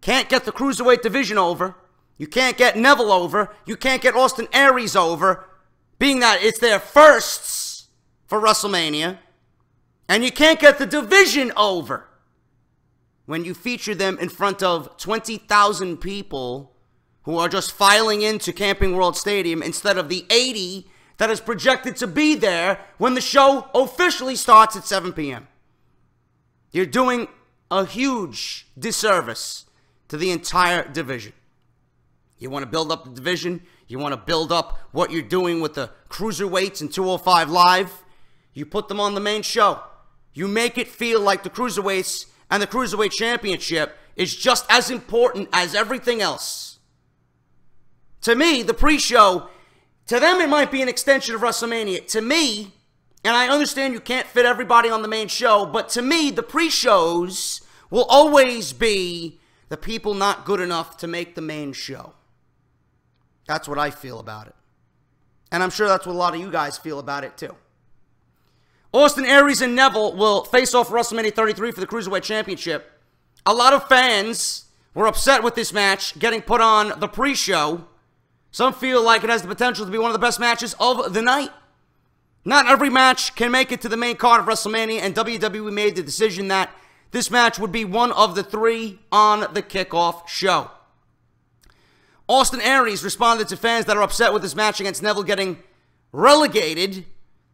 Can't get the Cruiserweight division over. You can't get Neville over. You can't get Austin Aries over, being that it's their firsts for WrestleMania. And you can't get the division over when you feature them in front of 20,000 people who are just filing into Camping World Stadium instead of the 80 that is projected to be there when the show officially starts at 7 p.m. You're doing a huge disservice to the entire division. You want to build up the division. You want to build up what you're doing with the Cruiserweights and 205 Live. You put them on the main show. You make it feel like the Cruiserweights and the Cruiserweight Championship is just as important as everything else. To me, the pre-show, to them it might be an extension of WrestleMania. To me, and I understand you can't fit everybody on the main show, but to me, the pre-shows will always be the people not good enough to make the main show. That's what I feel about it. And I'm sure that's what a lot of you guys feel about it too. Austin Aries and Neville will face off WrestleMania 33 for the Cruiserweight Championship. A lot of fans were upset with this match getting put on the pre-show. Some feel like it has the potential to be one of the best matches of the night. Not every match can make it to the main card of WrestleMania, and WWE made the decision that this match would be one of the three on the Kickoff show. Austin Aries responded to fans that are upset with this match against Neville getting relegated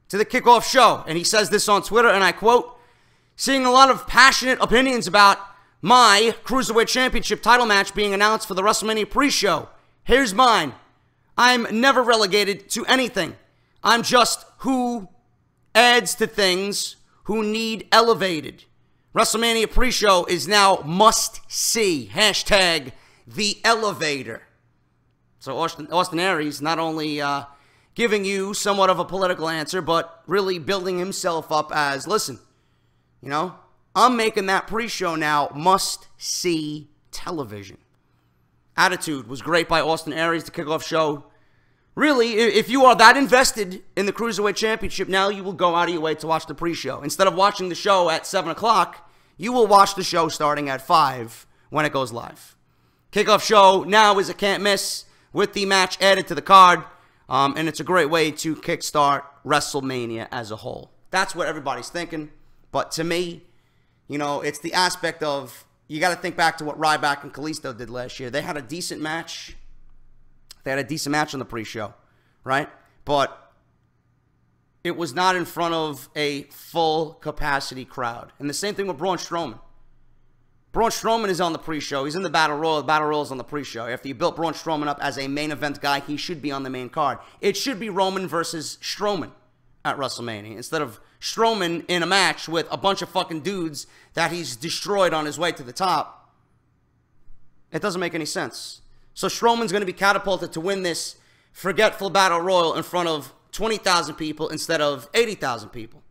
to the Kickoff show. And he says this on Twitter, and I quote, "Seeing a lot of passionate opinions about my Cruiserweight Championship title match being announced for the WrestleMania pre-show. Here's mine. I'm never relegated to anything. I'm just who adds to things who need elevated. WrestleMania pre-show is now must-see. Hashtag the elevator." So Austin Aries not only giving you somewhat of a political answer, but really building himself up as, listen, you know, I'm making that pre-show now must-see television. Attitude was great by Austin Aries, the Kickoff show. Really, if you are that invested in the Cruiserweight Championship, now you will go out of your way to watch the pre-show. Instead of watching the show at 7 o'clock, you will watch the show starting at 5 when it goes live. Kickoff show now is a can't miss with the match added to the card. And it's a great way to kickstart WrestleMania as a whole. That's what everybody's thinking. But to me, you know, it's the aspect of, you got to think back to what Ryback and Kalisto did last year. They had a decent match. They had a decent match on the pre-show, right? But it was not in front of a full capacity crowd. And the same thing with Braun Strowman. Braun Strowman is on the pre-show. He's in the Battle Royal. The Battle Royal is on the pre-show. After you built Braun Strowman up as a main event guy, he should be on the main card. It should be Roman versus Strowman at WrestleMania instead of Strowman in a match with a bunch of fucking dudes that he's destroyed on his way to the top. It doesn't make any sense. So Strowman's going to be catapulted to win this forgetful battle royal in front of 20,000 people instead of 80,000 people.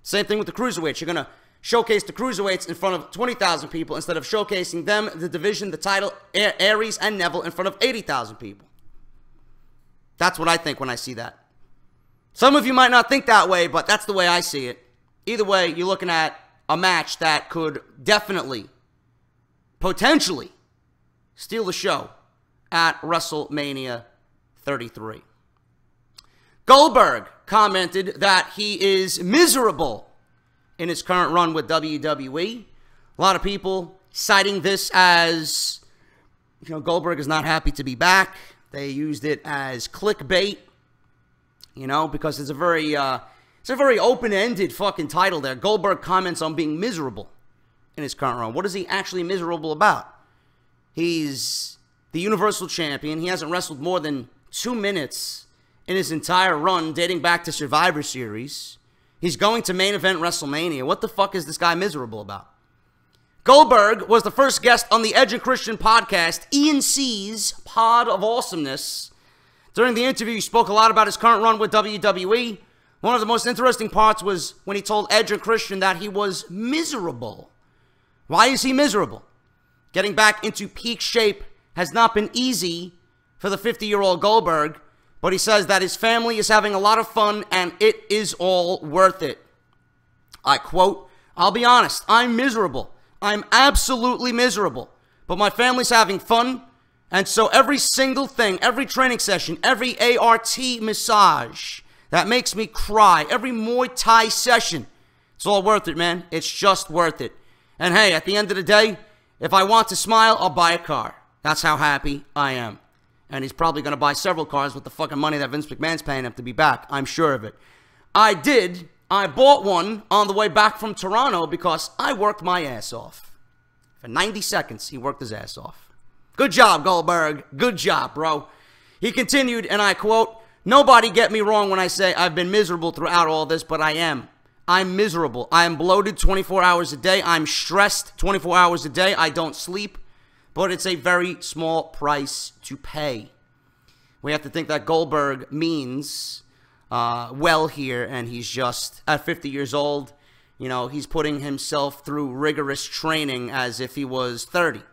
Same thing with the cruiserweights. You're going to showcase the cruiserweights in front of 20,000 people instead of showcasing them, the division, the title, Aries and Neville in front of 80,000 people. That's what I think when I see that. Some of you might not think that way, but that's the way I see it. Either way, you're looking at a match that could definitely, potentially, steal the show at WrestleMania 33. Goldberg commented that he is miserable in his current run with WWE. A lot of people citing this as, Goldberg is not happy to be back. They used it as clickbait, because it's a very open-ended fucking title there. Goldberg comments on being miserable in his current run. What is he actually miserable about? He's the Universal Champion. He hasn't wrestled more than 2 minutes in his entire run dating back to Survivor Series. He's going to main event WrestleMania. What the fuck is this guy miserable about? Goldberg was the first guest on the Edge and Christian podcast, Ian C's Pod of Awesomeness. During the interview, he spoke a lot about his current run with WWE. One of the most interesting parts was when he told Edge and Christian that he was miserable. Why is he miserable? Getting back into peak shape has not been easy for the 50-year-old Goldberg, but he says that his family is having a lot of fun and it is all worth it. I quote, "I'll be honest, I'm miserable. I'm absolutely miserable, but my family's having fun, and so every single thing, every training session, every ART massage that makes me cry, every Muay Thai session, it's all worth it, man. It's just worth it. And hey, at the end of the day, if I want to smile, I'll buy a car. That's how happy I am." And he's probably going to buy several cars with the fucking money that Vince McMahon's paying him to be back. I'm sure of it. I bought one on the way back from Toronto because I worked my ass off. For 90 seconds, he worked his ass off. Good job, Goldberg. Good job, bro. He continued, and I quote, "Nobody get me wrong when I say I've been miserable throughout all this, but I am. I'm miserable. I am bloated 24 hours a day. I'm stressed 24 hours a day. I don't sleep. But it's a very small price to pay." We have to think that Goldberg means well here, and he's just at 50 years old. He's putting himself through rigorous training as if he was 30.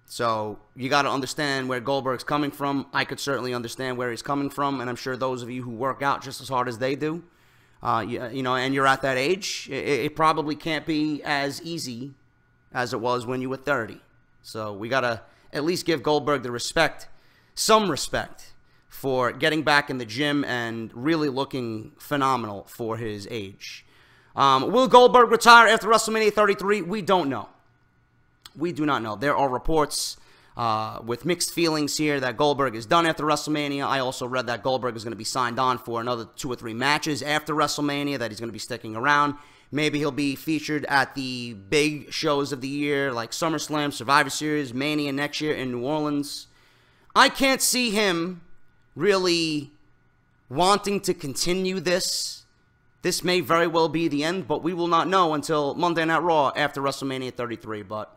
So you got to understand where Goldberg's coming from. I could certainly understand where he's coming from, and I'm sure those of you who work out just as hard as they do, and you're at that age, it probably can't be as easy as it was when you were 30. So we got to at least give Goldberg the respect, some respect, for getting back in the gym and really looking phenomenal for his age. Will Goldberg retire after WrestleMania 33? We don't know. We do not know. There are reports with mixed feelings here that Goldberg is done after WrestleMania. I also read that Goldberg is going to be signed on for another 2 or 3 matches after WrestleMania, that he's going to be sticking around. Maybe he'll be featured at the big shows of the year, like SummerSlam, Survivor Series, Mania next year in New Orleans. I can't see him really wanting to continue this. This may very well be the end, but we will not know until Monday Night Raw after WrestleMania 33. But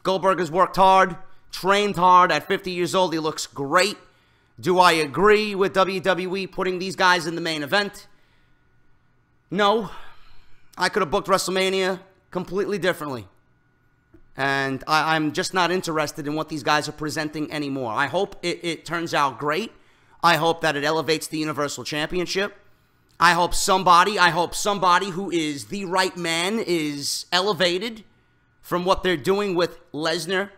Goldberg has worked hard, trained hard. At 50 years old, he looks great. Do I agree with WWE putting these guys in the main event? No. I could have booked WrestleMania completely differently. And I'm just not interested in what these guys are presenting anymore. I hope it turns out great. I hope that it elevates the Universal Championship. I hope somebody who is the right man is elevated from what they're doing with Lesnar.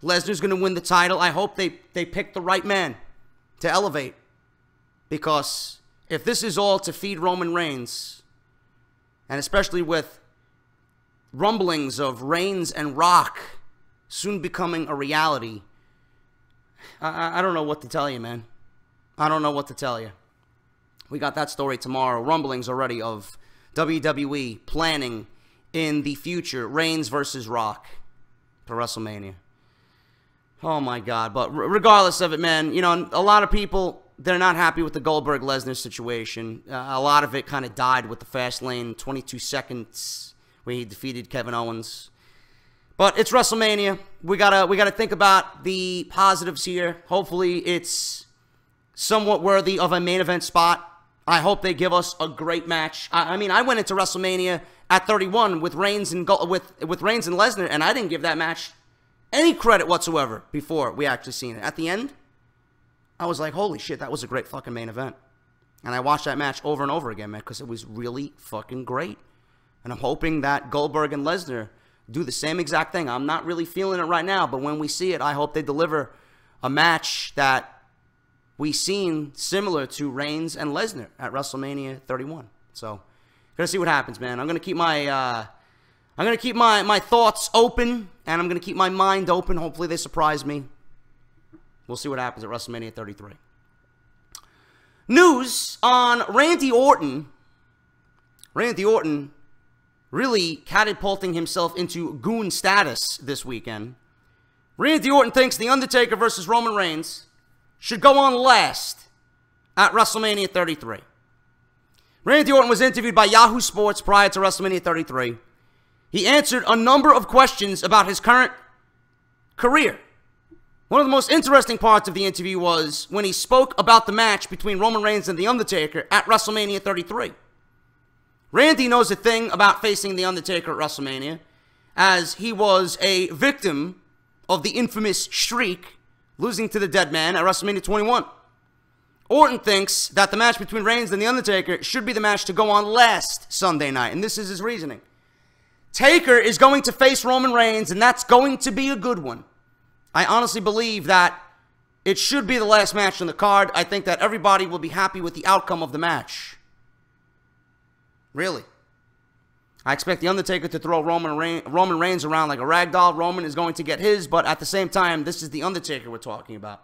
Lesnar's going to win the title. I hope they pick the right man to elevate. Because if this is all to feed Roman Reigns, and especially with rumblings of Reigns and Rock soon becoming a reality, I don't know what to tell you, man. I don't know what to tell you. We got that story tomorrow. Rumblings already of WWE planning in the future Reigns versus Rock for WrestleMania. Oh my God. But regardless of it, man, a lot of people, they're not happy with the Goldberg-Lesnar situation. A lot of it kind of died with the Fastlane 22 seconds where he defeated Kevin Owens. But it's WrestleMania. We gotta think about the positives here. Hopefully it's somewhat worthy of a main event spot. I hope they give us a great match. I mean, I went into WrestleMania at 31 with Reigns and Lesnar, and I didn't give that match any credit whatsoever before we actually seen it. At the end, I was like, holy shit, that was a great fucking main event. And I watched that match over and over again, man, because it was really fucking great. And I'm hoping that Goldberg and Lesnar do the same exact thing. I'm not really feeling it right now, but when we see it, I hope they deliver a match that we seen similar to Reigns and Lesnar at WrestleMania 31. So, gonna see what happens, man. I'm gonna keep my my thoughts open, and I'm gonna keep my mind open. Hopefully, they surprise me. We'll see what happens at WrestleMania 33. News on Randy Orton. Randy Orton really catapulting himself into goon status this weekend. Randy Orton thinks The Undertaker versus Roman Reigns should go on last at WrestleMania 33. Randy Orton was interviewed by Yahoo Sports prior to WrestleMania 33. He answered a number of questions about his current career. One of the most interesting parts of the interview was when he spoke about the match between Roman Reigns and The Undertaker at WrestleMania 33. Randy knows a thing about facing The Undertaker at WrestleMania, as he was a victim of the infamous streak, losing to the Dead Man at WrestleMania 21. Orton thinks that the match between Reigns and The Undertaker should be the match to go on last Sunday night, and this is his reasoning. Taker is going to face Roman Reigns, and that's going to be a good one. I honestly believe that it should be the last match on the card. I think that everybody will be happy with the outcome of the match. Really. I expect The Undertaker to throw Roman Reigns around like a rag doll. Roman is going to get his, but at the same time, this is The Undertaker we're talking about.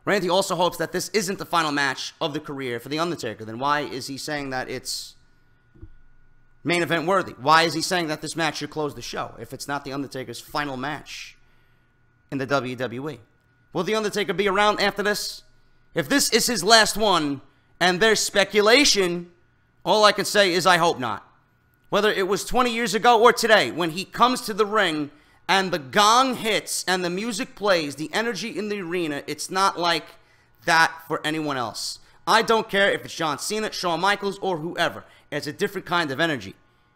Randy also hopes that this isn't the final match of the career for The Undertaker. Then why is he saying that it's main event worthy? Why is he saying that this match should close the show if it's not The Undertaker's final match in the WWE? Will The Undertaker be around after this? If this is his last one, and there's speculation, all I can say is I hope not. Whether it was 20 years ago or today, when he comes to the ring and the gong hits and the music plays, the energy in the arena, it's not like that for anyone else. I don't care if it's John Cena, Shawn Michaels, or whoever. It's a different kind of energy.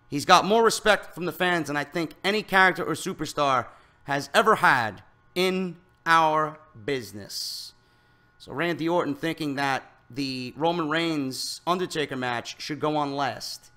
He's got more respect from the fans than I think any character or superstar has ever had in our business. So Randy Orton thinking that the Roman Reigns Undertaker match should go on last.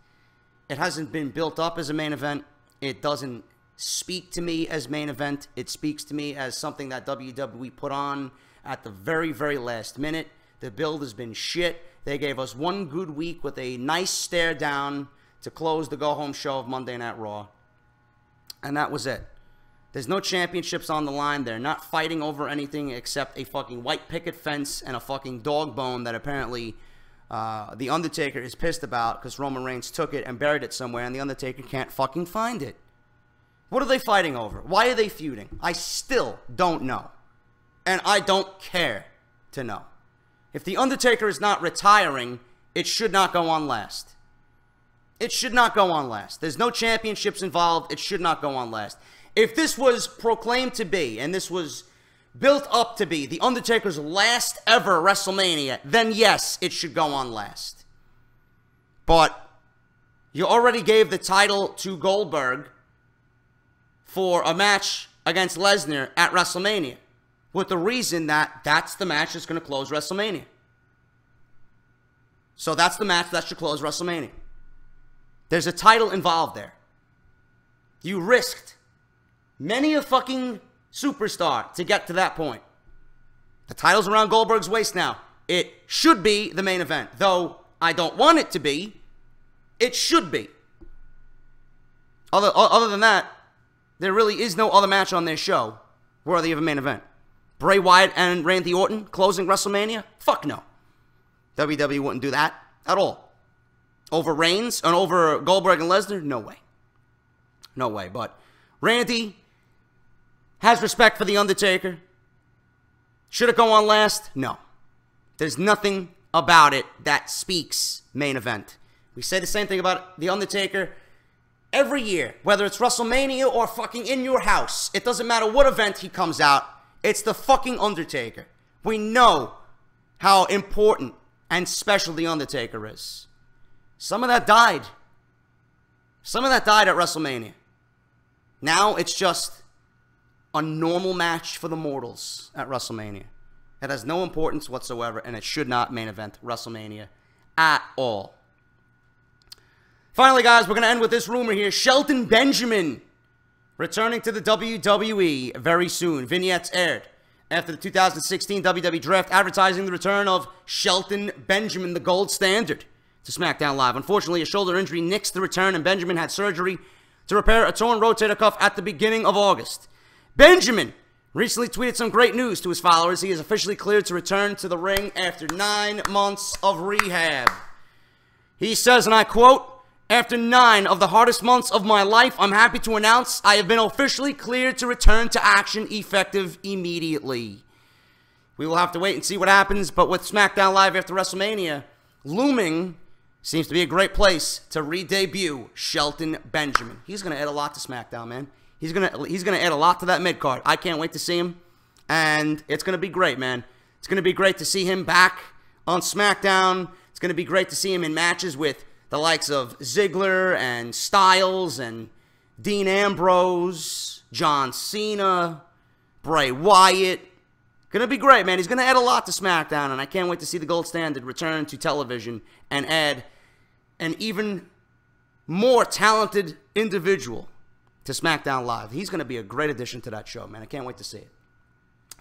It hasn't been built up as a main event. It doesn't speak to me as main event. It speaks to me as something that WWE put on at the very, very last minute. The build has been shit. They gave us one good week with a nice stare down to close the go-home show of Monday Night Raw. And that was it. There's no championships on the line. They're not fighting over anything except a fucking white picket fence and a fucking dog bone that apparently The Undertaker is pissed about because Roman Reigns took it and buried it somewhere and The Undertaker can't fucking find it. What are they fighting over? Why are they feuding? I still don't know. And I don't care to know. If The Undertaker is not retiring, it should not go on last. It should not go on last. There's no championships involved. It should not go on last. If this was proclaimed to be, and this was built up to be, The Undertaker's last ever WrestleMania, then yes, it should go on last. But you already gave the title to Goldberg for a match against Lesnar at WrestleMania, with the reason that that's the match that's going to close WrestleMania. So that's the match that should close WrestleMania. There's a title involved there. You risked many a fucking superstar to get to that point. The title's around Goldberg's waist now. It should be the main event. Though I don't want it to be, it should be. Other than that, there really is no other match on their show worthy of a main event. Bray Wyatt and Randy Orton closing WrestleMania? Fuck no. WWE wouldn't do that at all. Over Reigns and over Goldberg and Lesnar? No way. No way. But Randy has respect for The Undertaker. Should it go on last? No. There's nothing about it that speaks main event. We say the same thing about The Undertaker Every year, whether it's WrestleMania or fucking in your house, it doesn't matter what event he comes out, it's the fucking Undertaker. We know how important and special the Undertaker is. Some of that died. Some of that died at WrestleMania. Now it's just a normal match for the mortals at WrestleMania. It has no importance whatsoever, and it should not main event WrestleMania at all. Finally, guys, we're going to end with this rumor here. Shelton Benjamin returning to the WWE very soon. Vignettes aired after the 2016 WWE Draft, advertising the return of Shelton Benjamin, the gold standard, to SmackDown Live. Unfortunately, a shoulder injury nixed the return, and Benjamin had surgery to repair a torn rotator cuff at the beginning of August. Benjamin recently tweeted some great news to his followers. He is officially cleared to return to the ring after 9 months of rehab. He says, and I quote, "After 9 of the hardest months of my life, I'm happy to announce I have been officially cleared to return to action effective immediately." We will have to wait and see what happens, but with SmackDown Live after WrestleMania looming, seems to be a great place to re-debut Shelton Benjamin. He's going to add a lot to SmackDown, man. He's gonna add a lot to that mid-card. I can't wait to see him, and it's going to be great, man. It's going to be great to see him back on SmackDown. It's going to be great to see him in matches with the likes of Ziggler and Styles and Dean Ambrose, John Cena, Bray Wyatt. Gonna be great, man. He's gonna add a lot to SmackDown, and I can't wait to see the gold standard return to television and add an even more talented individual to SmackDown Live. He's gonna be a great addition to that show, man. I can't wait to see it.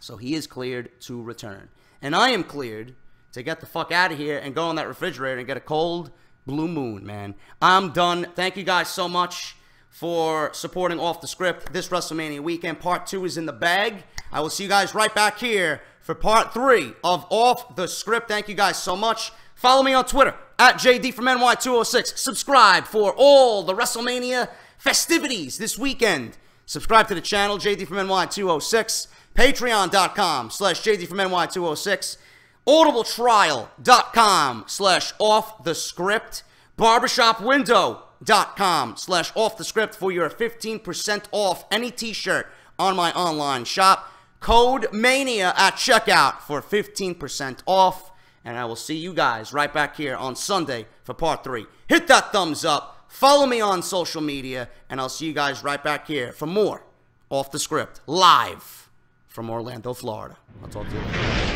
So he is cleared to return. And I am cleared to get the fuck out of here and go in that refrigerator and get a cold blue moon, man. I'm done. Thank you guys so much for supporting Off the Script this WrestleMania weekend. Part 2 is in the bag. I will see you guys right back here for Part 3 of Off the Script. Thank you guys so much. Follow me on Twitter at JD from NY206. Subscribe for all the WrestleMania festivities this weekend. Subscribe to the channel, JD from NY206. Patreon.com/JD from NY206. audibletrial.com/offthescript, barbershopwindow.com/offthescript for your 15% off any t-shirt on my online shop. Code MANIA at checkout for 15% off. And I will see you guys right back here on Sunday for Part 3. Hit that thumbs up. Follow me on social media. And I'll see you guys right back here for more Off the Script live from Orlando, Florida. I'll talk to you later.